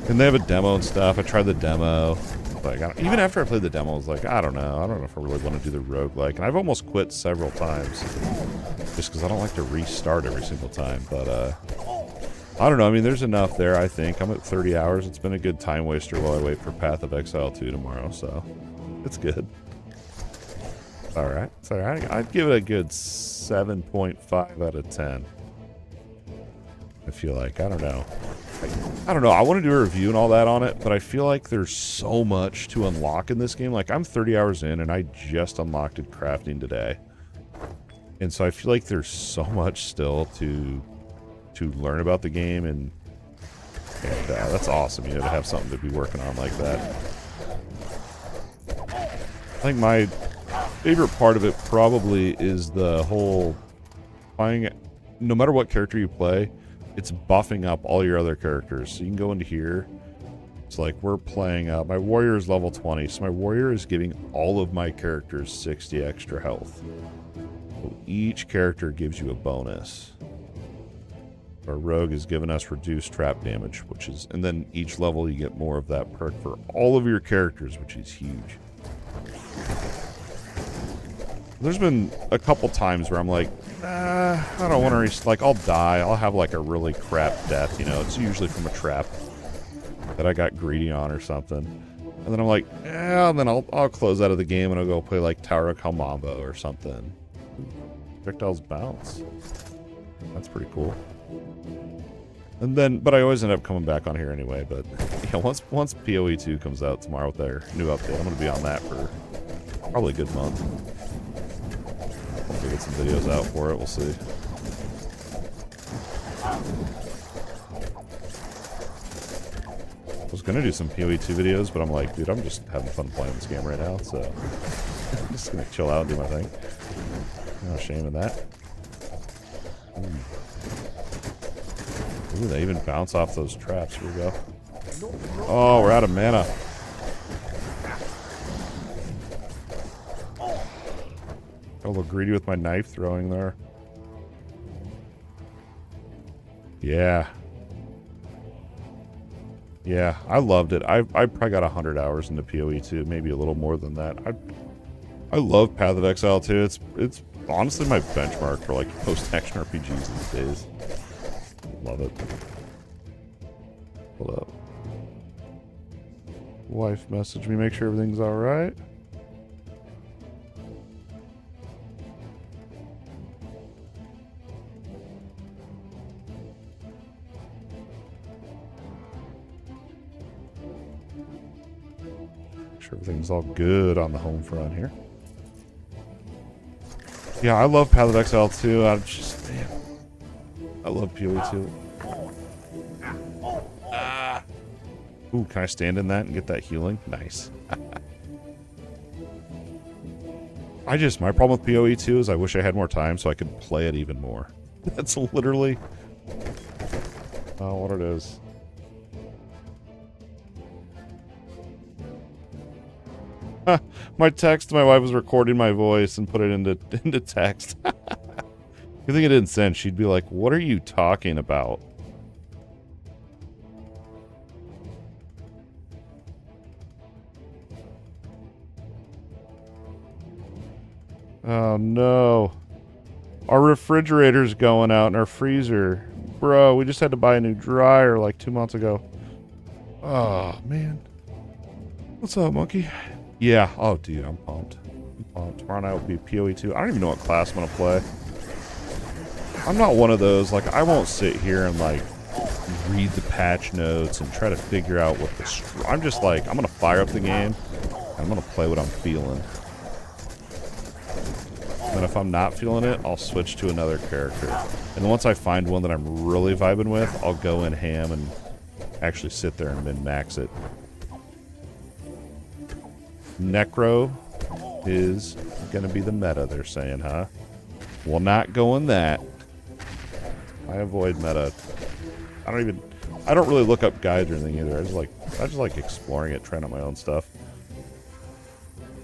Speaker 1: And they have a demo and stuff. I tried the demo. Like, even after I played the demo, I was like, I don't know if I really want to do the roguelike. And I've almost quit several times. just because I don't like to restart every single time. But I don't know. I mean, there's enough there, I think. I'm at 30 hours. It's been a good time waster while I wait for Path of Exile 2 tomorrow, so it's good. It's alright. It's alright. I'd give it a good 7.5 out of 10. I feel like. I don't know. I don't know. I want to do a review and all that on it, but I feel like there's so much to unlock in this game. Like, I'm 30 hours in, and I just unlocked it crafting today. And so I feel like there's so much still to learn about the game, and that's awesome, you know, to have something to be working on like that. I think my favorite part of it probably is the whole playing. No matter what character you play, it's buffing up all your other characters. So you can go into here. It's like we're playing. My warrior is level 20, so my warrior is giving all of my characters 60 extra health. So each character gives you a bonus. Our rogue is giving us reduced trap damage, which is, and then each level you get more of that perk for all of your characters, which is huge. There's been a couple times where I'm like, I don't want to, like, I'll die. I'll have like a really crap death, you know. It's usually from a trap that I got greedy on or something. And then I'm like, and then I'll close out of the game and I'll go play like Tower of Kalmavo or something. Projectiles bounce. That's pretty cool. And then, but I always end up coming back on here anyway. But yeah, once PoE 2 comes out tomorrow with their new update, I'm going to be on that for probably a good month. Hopefully get some videos out for it. We'll see. I was going to do some PoE 2 videos, but I'm like, dude, I'm just having fun playing this game right now, so I'm just going to chill out and do my thing. No shame in that. Ooh, they even bounce off those traps. Here we go. Oh, we're out of mana. Got a little greedy with my knife throwing there. Yeah. Yeah, I loved it. I probably got 100 hours into PoE 2, maybe a little more than that. I love Path of Exile 2. It's honestly my benchmark for like most action RPGs these days. Love it. Hold up. Wife messaged me, make sure everything's alright. Make sure everything's all good on the home front here. Yeah, I love Path of Exile 2. I just, man, I love PoE 2. Ah. Ooh, can I stand in that and get that healing? Nice. My problem with PoE 2 is I wish I had more time so I could play it even more. That's literally what it is. My text to my wife was recording my voice and put it into text. You think it didn't send, she'd be like, what are you talking about? Oh no. Our refrigerator's going out and our freezer. Bro, we just had to buy a new dryer like 2 months ago. Oh, man. What's up, monkey? Yeah. Oh, dude, I'm pumped. I'm pumped. Tomorrow night will be PoE 2. I don't even know what class I'm going to play. I'm not one of those, like, I won't sit here and, like, read the patch notes and try to figure out what the... I'm just like, I'm going to fire up the game, and I'm going to play what I'm feeling. And if I'm not feeling it, I'll switch to another character. And then once I find one that I'm really vibing with, I'll go in ham and actually sit there and min-max it. Necro is going to be the meta, they're saying, huh? Well, not going that. I avoid meta. I don't really look up guides or anything either. I just like exploring it, trying out my own stuff.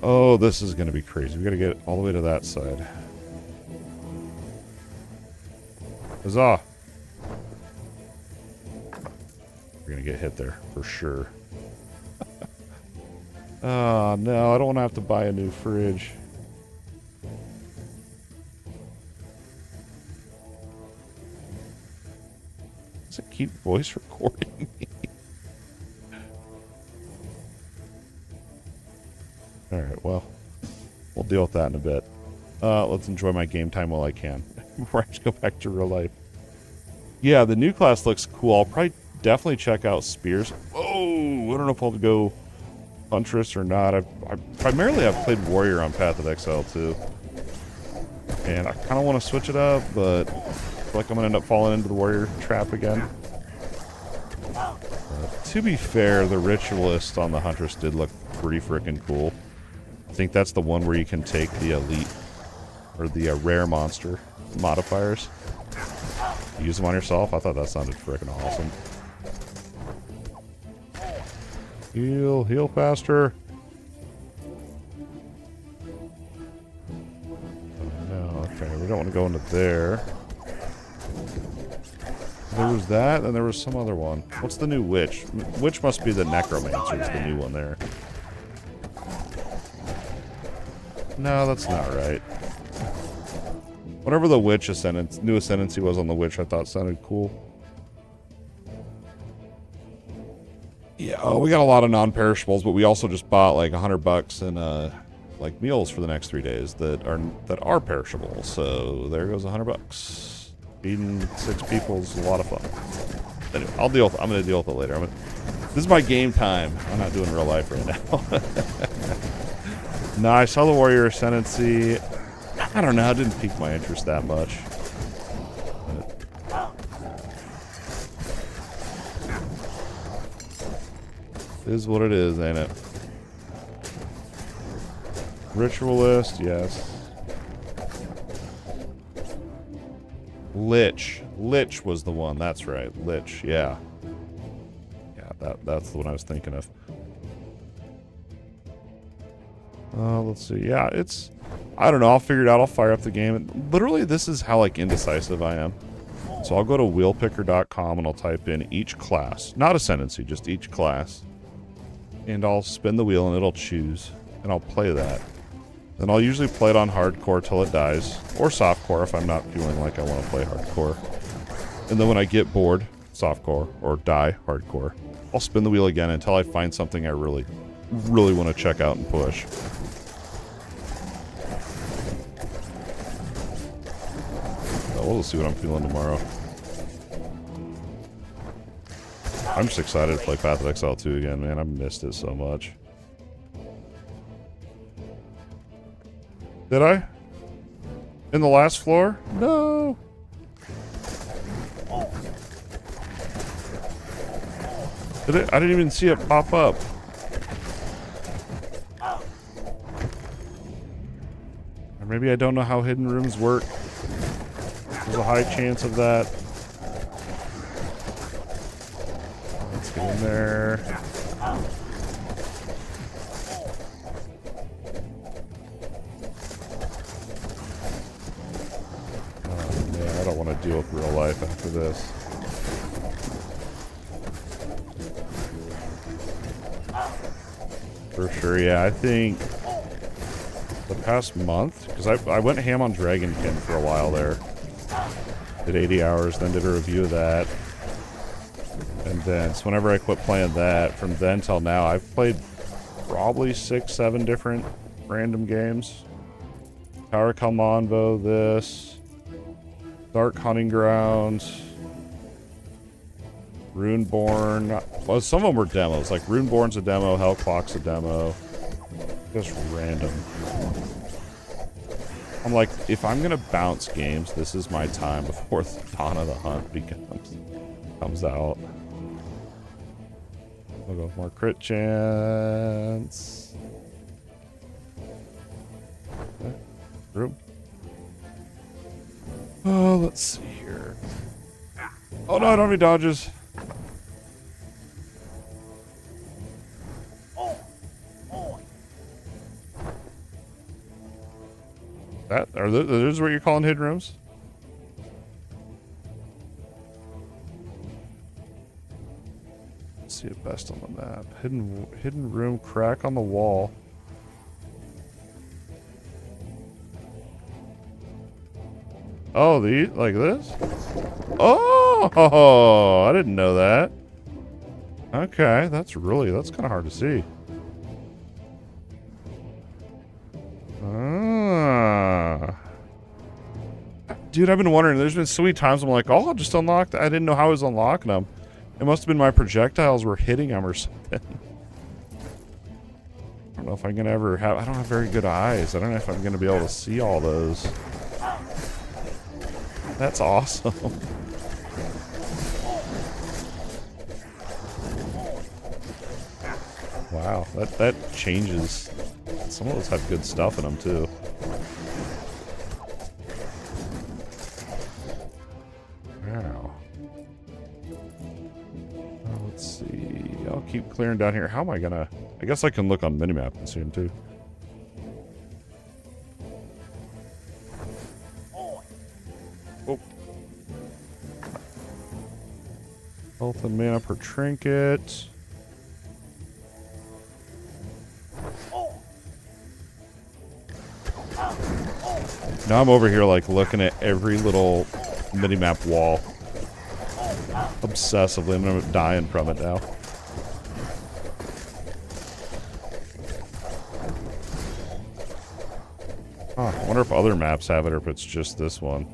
Speaker 1: Oh, this is going to be crazy. We got to get all the way to that side. Huzzah! We're going to get hit there, for sure. Oh, no, I don't want to have to buy a new fridge. keep voice recording me? Alright, well, we'll deal with that in a bit. Let's enjoy my game time while I can before I just go back to real life. Yeah, the new class looks cool. I'll probably definitely check out Spears. Oh, I don't know if I'll go Huntress or not. I primarily I've played Warrior on Path of Exile too. And I kind of want to switch it up, but I feel like I'm going to end up falling into the Warrior trap again. To be fair, the Ritualist on the Huntress did look pretty freaking cool. I think that's the one where you can take the Elite, or the Rare Monster modifiers. Use them on yourself. I thought that sounded freaking awesome. Heal faster. Okay, we don't want to go into there. There was that, and there was some other one. What's the new witch? Witch must be the Necromancer, is the new one there. No, that's not right. Whatever the witch new ascendancy was on the witch, I thought sounded cool. Yeah, oh, we got a lot of non-perishables, but we also just bought like $100 in like meals for the next 3 days that are perishable. So there goes $100. Feeding 6 people is a lot of fun. Anyway, I'm gonna deal with it later. This is my game time. I'm not doing real life right now. No, I saw the Warrior Ascendancy. I don't know. It didn't pique my interest that much. It is what it is, ain't it? Ritualist, yes. Lich. Lich was the one. That's right. Lich, yeah. Yeah, that's the one I was thinking of. Let's see. Yeah, it's... I don't know. I'll figure it out. I'll fire up the game. Literally, this is how, like, indecisive I am. So I'll go to wheelpicker.com and I'll type in each class. Not Ascendancy, just each class. And I'll spin the wheel and it'll choose. And I'll play that. Then I'll usually play it on hardcore till it dies. Or softcore if I'm not feeling like I want to play hardcore. And then when I get bored, softcore, or die, hardcore, I'll spin the wheel again until I find something I really, really want to check out and push. We'll see what I'm feeling tomorrow. I'm just excited to play Path of Exile 2 again, man. I've missed it so much. Did I? In the last floor? No. Did it? I didn't even see it pop up. Or maybe I don't know how hidden rooms work. There's a high chance of that. Let's get in there. Oh man, I don't want to deal with real life after this. For sure, yeah, I think the past month, because I went ham on Dragonkin for a while there. Did 80 hours, then did a review of that. And then, so whenever I quit playing that, from then till now, I've played probably 6-7 different random games. Tower Kalmanvo, this. Dark Hunting Grounds. Runeborn. Well, some of them were demos. Like, Runeborn's a demo, Hellclock's a demo. Just random. I'm like, if I'm gonna bounce games, this is my time before Dawn of the Hunt comes out. We'll go with more crit chance. Okay. Room. Oh, let's see here. Oh no, I don't have any dodges. Are those what you're calling hidden rooms? Let's see it best on the map. Hidden room, crack on the wall. Oh, like this? Oh, Oh, I didn't know that. Okay, that's kind of hard to see. Dude, I've been wondering. There's been so many times I'm like, oh, I'll just unlock that. I didn't know how I was unlocking them. It must have been my projectiles were hitting them or something. I don't know if I'm going to ever have... I don't have very good eyes. I don't know if I'm going to be able to see all those. That's awesome. Wow, that changes. Some of those have good stuff in them, too. Wow. Let's see. I'll keep clearing down here. How am I gonna... I guess I can look on minimap and see them, too. Oh. Health and mana per trinket. Now I'm over here, like, looking at every little minimap wall. Obsessively. I'm dying from it now. Huh, I wonder if other maps have it or if it's just this one.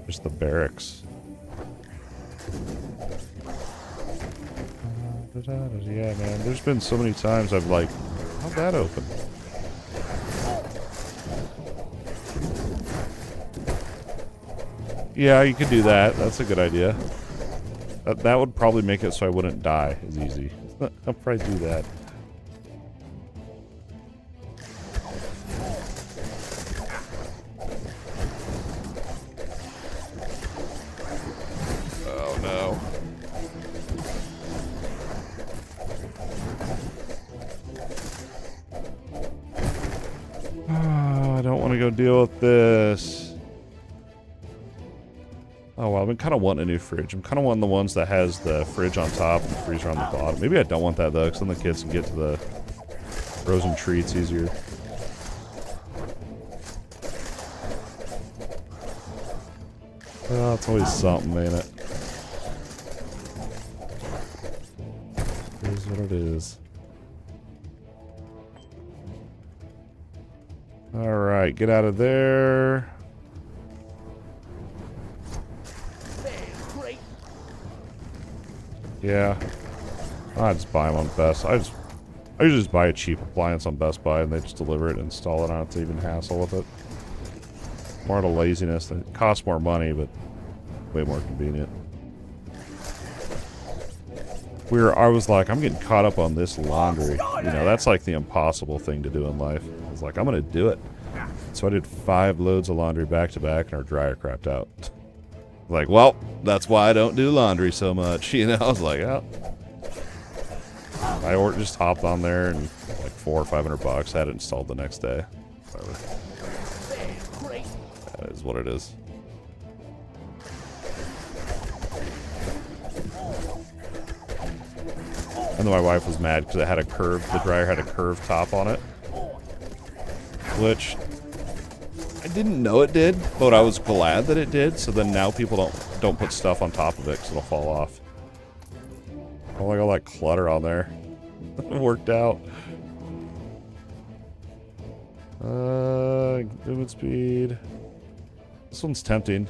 Speaker 1: Just the barracks. Yeah, man. There's been so many times I've like, how'd that open? Yeah, you could do that. That's a good idea. That would probably make it so I wouldn't die as easy. I'll probably do that. Oh no. I don't want to go deal with this. Oh, well, I've been kind of wanting a new fridge. I'm kind of wanting the ones that has the fridge on top and the freezer on the bottom. Maybe I don't want that, though, because then the kids can get to the frozen treats easier. Oh, it's always something, ain't it? It is what it is. Alright, get out of there. Yeah, I just buy them on Best. I usually just buy a cheap appliance on Best Buy and they just deliver it and install it. I don't have to even hassle with it. More out of laziness. It costs more money, but way more convenient. I was like, I'm getting caught up on this laundry. You know, that's like the impossible thing to do in life. I was like, I'm gonna do it. So I did 5 loads of laundry back to back, and our dryer crapped out. Like, well, that's why I don't do laundry so much. You know, I was like, oh. I just hopped on there and like $400 or $500. Had it installed the next day. Whatever. That is what it is. And then my wife was mad because it had a curved, the dryer had a curved top on it. Which I didn't know it did, but I was glad that it did, so then now people don't put stuff on top of it because it'll fall off. I don't like all that clutter on there. It worked out. Movement speed. This one's tempting.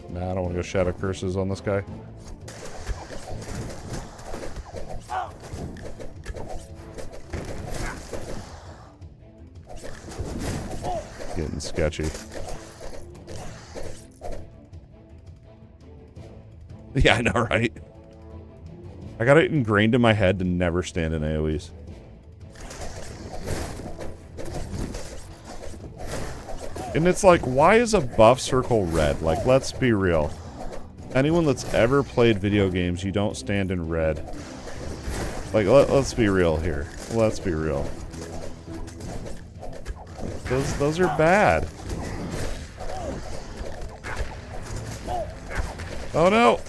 Speaker 1: Nah, I don't want to go Shadow Curses on this guy. Getting sketchy. Yeah, I know, right? I got it ingrained in my head to never stand in AoEs. And it's like, why is a buff circle red? Like, let's be real. Anyone that's ever played video games, you don't stand in red. Like, let's be real here. Let's be real. Those are bad. Oh no!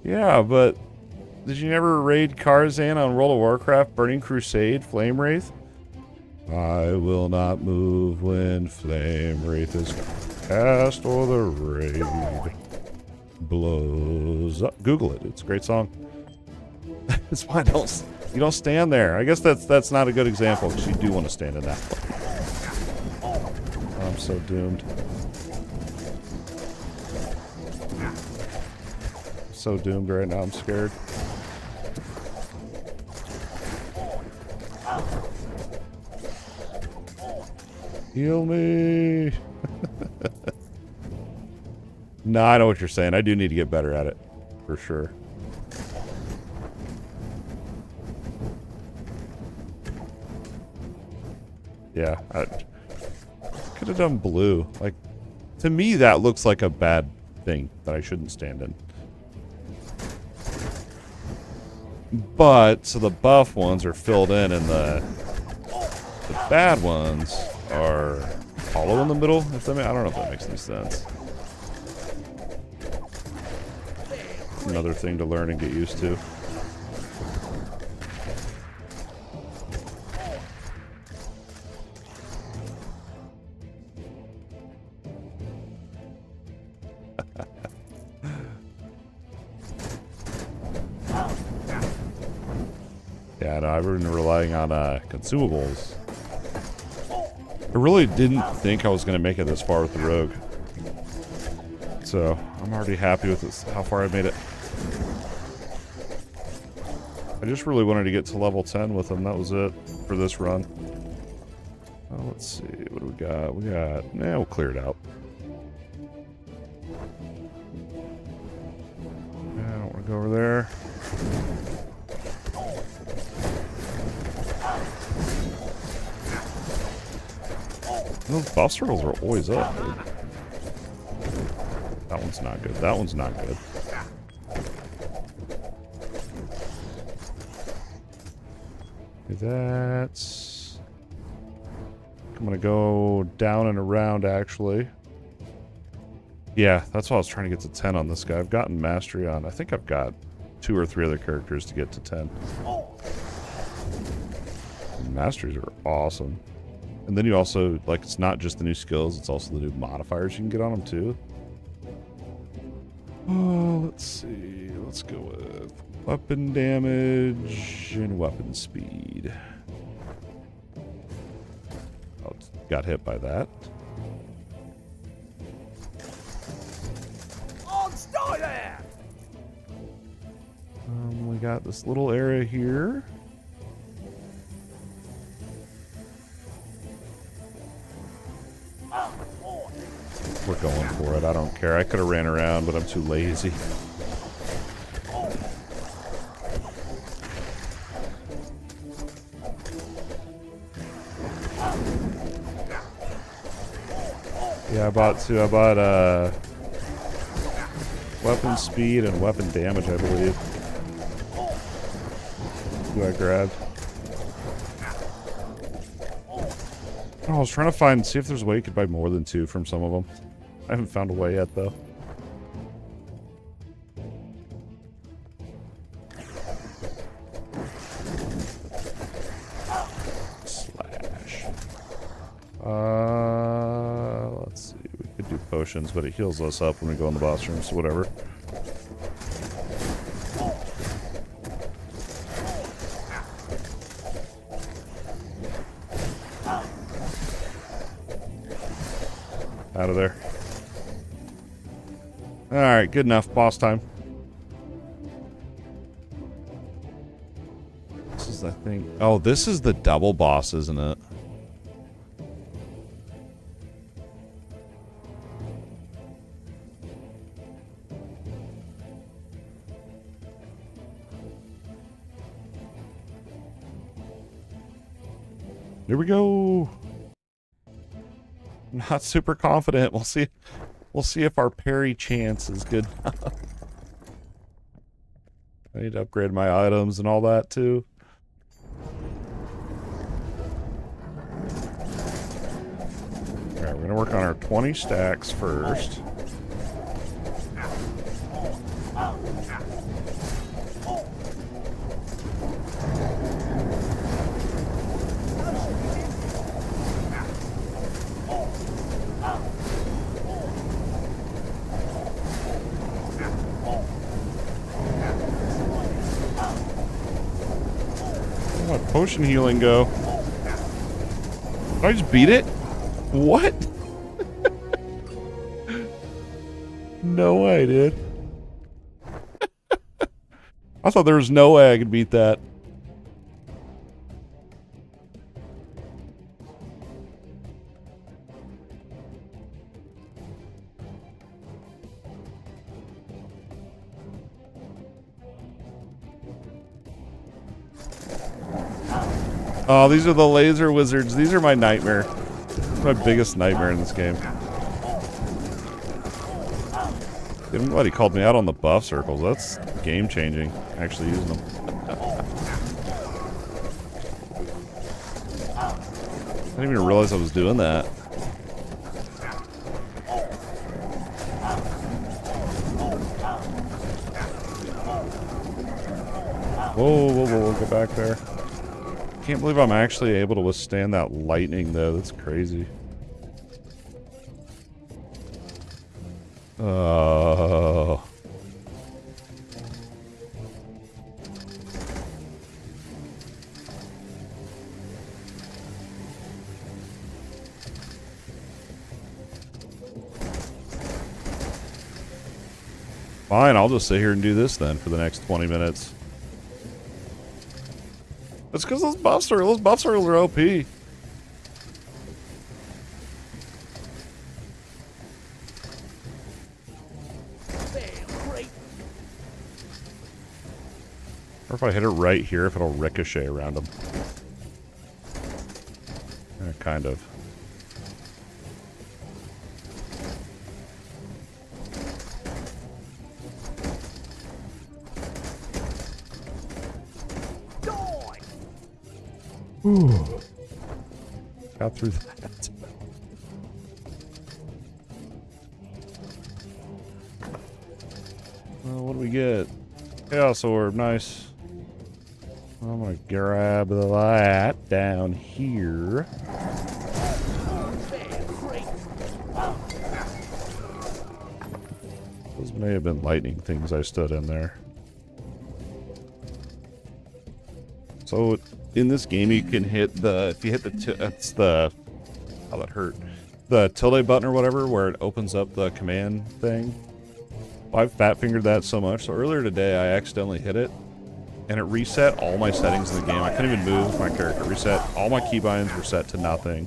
Speaker 1: Yeah, but Did you never raid Karzhan on World of Warcraft, Burning Crusade, Flame Wraith? I will not move when Flame Wraith is cast or the raid blows up. Google it. It's a great song. That's why you don't stand there. I guess that's not a good example because you do want to stand in that one. I'm so doomed. So doomed right now. I'm scared. Heal me. No, I know what you're saying. I do need to get better at it. For sure. Yeah, I could have done blue. Like, to me, that looks like a bad thing that I shouldn't stand in. But, so the buff ones are filled in and the bad ones are hollow in the middle. If that I don't know if that makes any sense. Another thing to learn and get used to. Yeah, no, I've been relying on consumables. I really didn't think I was going to make it this far with the rogue. So, I'm already happy with this, how far I made it. I just really wanted to get to level 10 with him. That was it for this run. Oh, let's see. What do we got? We'll clear it out. Yeah, I don't want to go over there. Those buff circles are always up, dude. That one's not good. That one's not good. That's... I'm gonna go down and around, actually. Yeah, that's why I was trying to get to 10 on this guy. I've gotten mastery on... I think I've got 2 or 3 other characters to get to 10. Masteries are awesome. And then you also, like, it's not just the new skills, it's also the new modifiers you can get on them, too. Oh, let's see. Let's go with weapon damage and weapon speed. Oh, got hit by that. We got this little area here. We're going for it. I don't care. I could have ran around, but I'm too lazy. Yeah, I bought two. I bought weapon speed and weapon damage, I believe. Who I grabbed. Oh, I was trying to see if there's a way you could buy more than 2 from some of them. I haven't found a way yet, though. Slash. Let's see. We could do potions, but it heals us up when we go in the boss room, so whatever. Out of there. Alright, good enough. Boss time. This is, I think... Oh, this is the double boss, isn't it? Here we go. I'm not super confident. We'll see. We'll see if our parry chance is good enough. I need to upgrade my items and all that too. Alright, we're gonna work on our 20 stacks first. Where'd my potion healing go? Did I just beat it? What? No way, dude. I thought there was no way I could beat that. Oh, these are the laser wizards. These are my nightmare. My biggest nightmare in this game. I'm glad he called me out on the buff circles. That's game changing. Actually using them. I didn't even realize I was doing that. Whoa, whoa, whoa, get back there. Can't believe I'm actually able to withstand that lightning though. That's crazy. Oh. Fine, I'll just sit here and do this then for the next 20 minutes. It's because those buff circles are OP. Or if I hit it right here, if it'll ricochet around them. Yeah, kind of. Ooh. Got through that. Well, what do we get? Chaos Orb, nice. I'm gonna grab that down here. Those may have been lightning things I stood in there. So in this game, you can hit the, if you hit the, that's the, how that hurt, the tilde button or whatever, where it opens up the command thing. Well, I've fat fingered that so much. So earlier today, I accidentally hit it, and it reset all my settings in the game. I couldn't even move my character. It reset all my keybinds were set to nothing.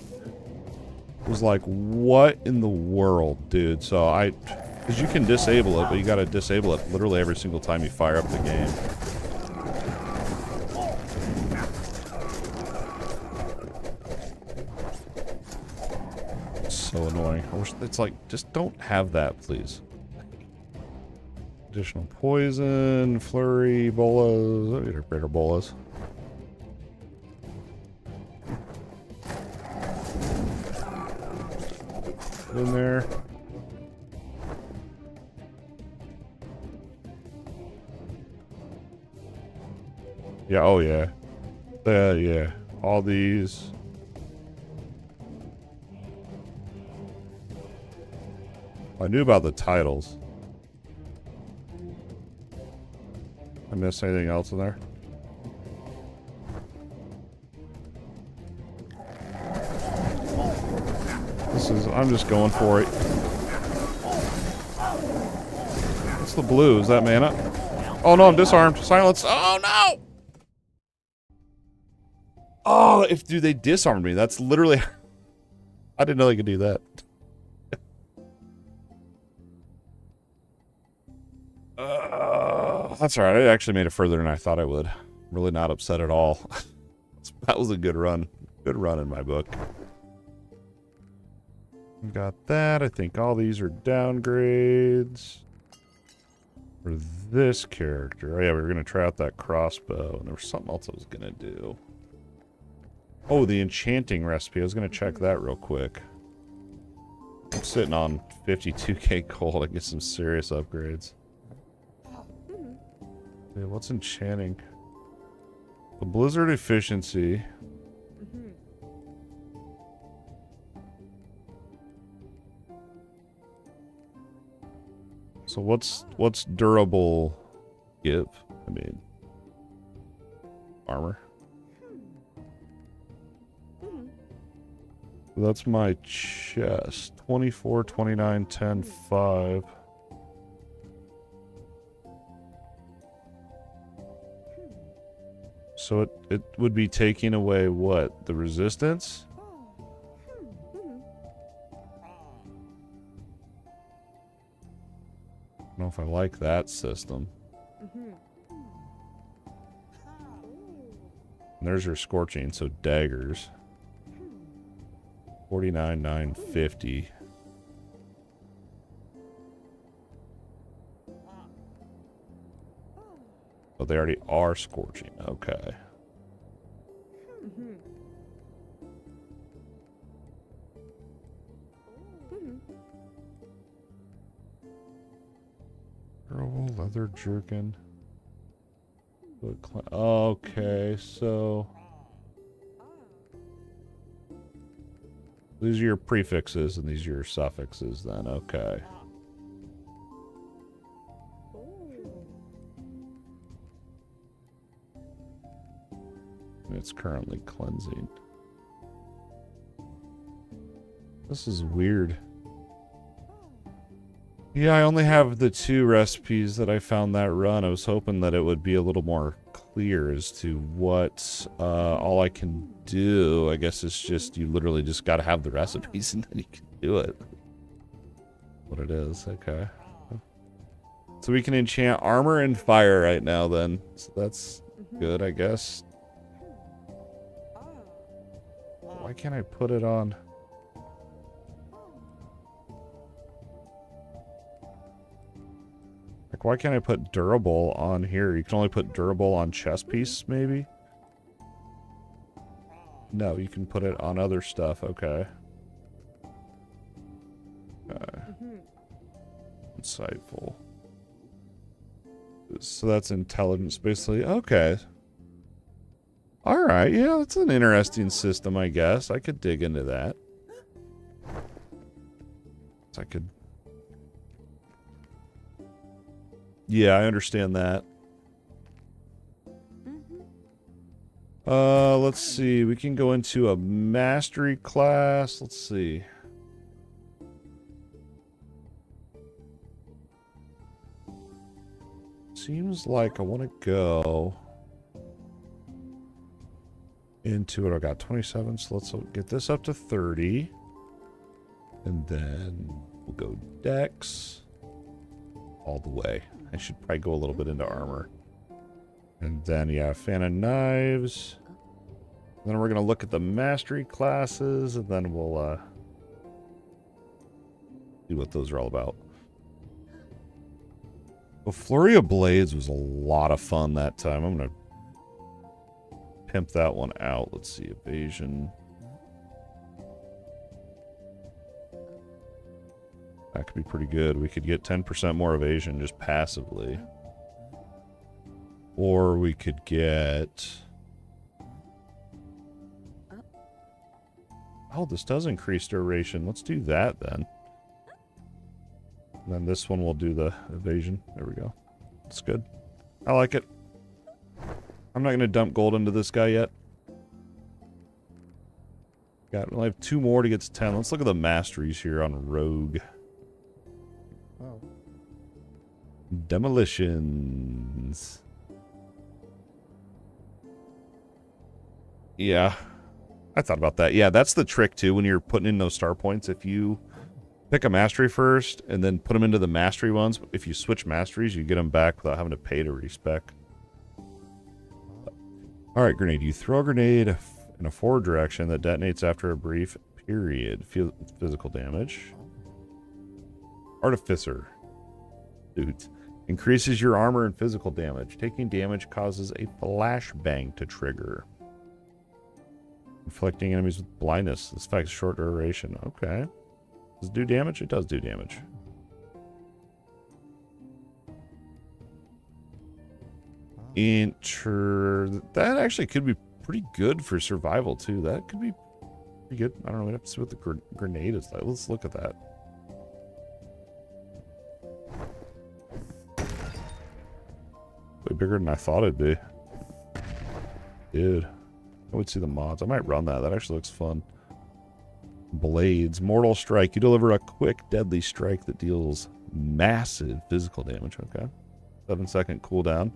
Speaker 1: It was like, what in the world, dude? So because you can disable it, but you got to disable it literally every single time you fire up the game. So annoying. I wish it's like, just don't have that, please. Additional poison, flurry, bolas. Oh, these are better bolas. In there. Yeah, oh yeah. Yeah. All these. I knew about the titles. I missed anything else in there? I'm just going for it. What's the blue? Is that mana? Oh no, I'm disarmed. Silence. Oh no! Oh, dude, they disarmed me. That's literally... I didn't know they could do that. That's alright. I actually made it further than I thought I would. I'm really not upset at all. That was a good run. Good run in my book. Got that. I think all these are downgrades. For this character. Oh yeah, we were going to try out that crossbow. And there was something else I was going to do. Oh, the enchanting recipe. I was going to check that real quick. I'm sitting on 52k gold. I get some serious upgrades. Yeah, what's enchanting? The blizzard efficiency. So what's durable give? I mean, armor. That's my chest. 24, 29, 10, 5. So it would be taking away what? The resistance? I don't know if I like that system. And there's your scorching, so daggers. 49, 950. Oh, they already are scorching. Okay. Durable leather jerkin. Okay, so these are your prefixes and these are your suffixes then. Okay. It's currently cleansing. This is weird. Yeah, I only have the 2 recipes that I found that run. I was hoping that it would be a little more clear as to what all I can do. I guess it's just, you literally just got to have the recipes and then you can do it. What it is, okay. So we can enchant armor and fire right now then. So that's good, I guess. Why can't I put it on? Like, why can't I put durable on here? You can only put durable on chest piece, maybe? No, you can put it on other stuff. Okay. Insightful. So that's intelligence, basically. Okay. Alright, yeah, that's an interesting system, I guess. I could dig into that. I could... Yeah, I understand that. Let's see. We can go into a mastery class. Let's see. Seems like I want to go into it. I got 27, so let's get this up to 30. And then we'll go Dex all the way. I should probably go a little bit into armor. And then, yeah, fan of knives. Then we're going to look at the mastery classes, and then we'll see what those are all about. Well, Flurry of Blades was a lot of fun that time. I'm going to pimp that one out. Let's see, evasion. That could be pretty good. We could get 10% more evasion just passively. Or we could get... Oh, this does increase duration. Let's do that then. And then this one will do the evasion. There we go. That's good. I like it. I'm not going to dump gold into this guy yet. I have 2 more to get to 10. Let's look at the masteries here on Rogue. Oh. Demolitions. Yeah. I thought about that. Yeah, that's the trick too when you're putting in those star points. If you pick a mastery first and then put them into the mastery ones, if you switch masteries, you get them back without having to pay to respec. Alright, grenade. You throw a grenade in a forward direction that detonates after a brief period. Physical damage. Artificer. Dudes. Increases your armor and physical damage. Taking damage causes a flashbang to trigger. Inflicting enemies with blindness. This effect's short duration. Okay. Does it do damage? It does do damage. That actually could be pretty good for survival too. That could be pretty good. I don't know. We'd have to see what the grenade is like. Let's look at that. Way bigger than I thought it'd be. Dude. I would see the mods. I might run that. That actually looks fun. Blades. Mortal Strike. You deliver a quick, deadly strike that deals massive physical damage. Okay. 7-second cooldown.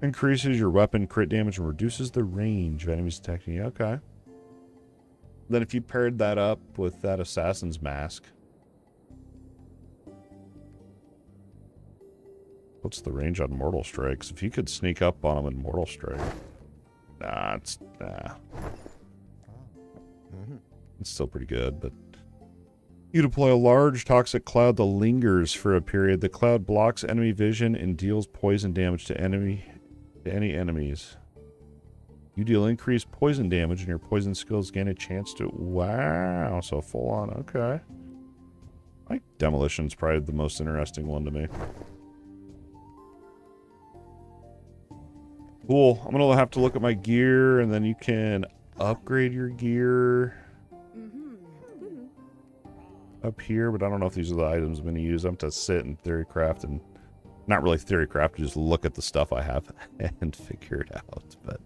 Speaker 1: Increases your weapon crit damage and reduces the range of enemies attacking you. Okay. Then if you paired that up with that Assassin's Mask. What's the range on Mortal Strikes? If you could sneak up on them in Mortal Strike. Nah. It's still pretty good, but... You deploy a large toxic cloud that lingers for a period. The cloud blocks enemy vision and deals poison damage to any enemies. You deal increased poison damage and your poison skills gain a chance to... Wow, so full on. Okay. I think Demolition's probably the most interesting one to me. Cool. I'm going to have to look at my gear, and then you can upgrade your gear up here, but I don't know if these are the items I'm going to use. I'm going to sit and theorycraft, and not really theorycraft, just look at the stuff I have and figure it out. But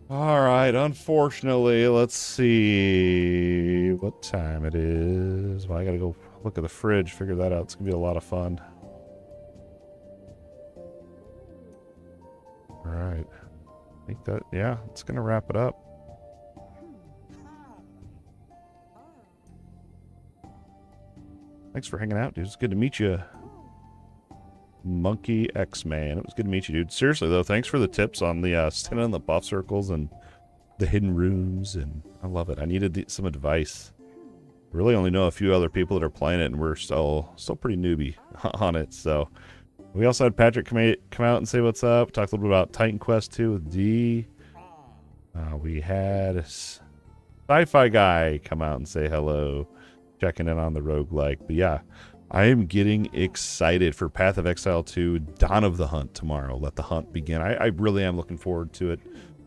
Speaker 1: all right, unfortunately, let's see what time it is. Well, I got to go look at the fridge, figure that out. It's going to be a lot of fun. All right. I think that, yeah, it's going to wrap it up. Thanks for hanging out, dude. It's good to meet you. Monkey X-Man. It was good to meet you, dude. Seriously, though, thanks for the tips on the standing in the buff circles and the hidden rooms, and I love it. I needed some advice. I really only know a few other people that are playing it, and we're still pretty newbie on it, so... We also had Patrick come out and say what's up. Talked a little bit about Titan Quest 2 with D. We had Sci-Fi Guy come out and say hello, checking in on the roguelike. But yeah, I am getting excited for Path of Exile 2, Dawn of the Hunt tomorrow. Let the hunt begin. I really am looking forward to it.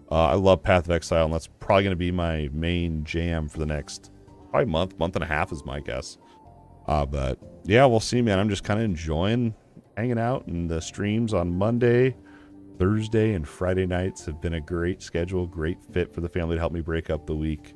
Speaker 1: I love Path of Exile, and that's probably going to be my main jam for the next probably month and a half is my guess. But yeah, we'll see, man. I'm just kind of enjoying hanging out, and the streams on Monday, Thursday, and Friday nights have been a great schedule, great fit for the family to help me break up the week.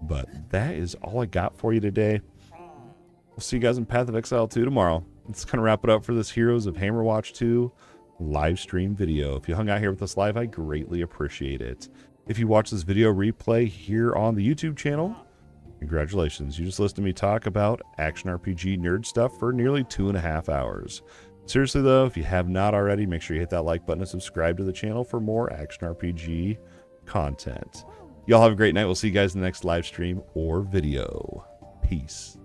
Speaker 1: But that is all I got for you today. We'll see you guys in Path of Exile 2 tomorrow. Let's kind of wrap it up for this Heroes of Hammerwatch 2 live stream video. If you hung out here with us live, I greatly appreciate it. If you watch this video replay here on the YouTube channel, congratulations. You just listened to me talk about action RPG nerd stuff for nearly 2.5 hours. Seriously, though, if you have not already, make sure you hit that like button and subscribe to the channel for more action RPG content. Y'all have a great night. We'll see you guys in the next live stream or video. Peace.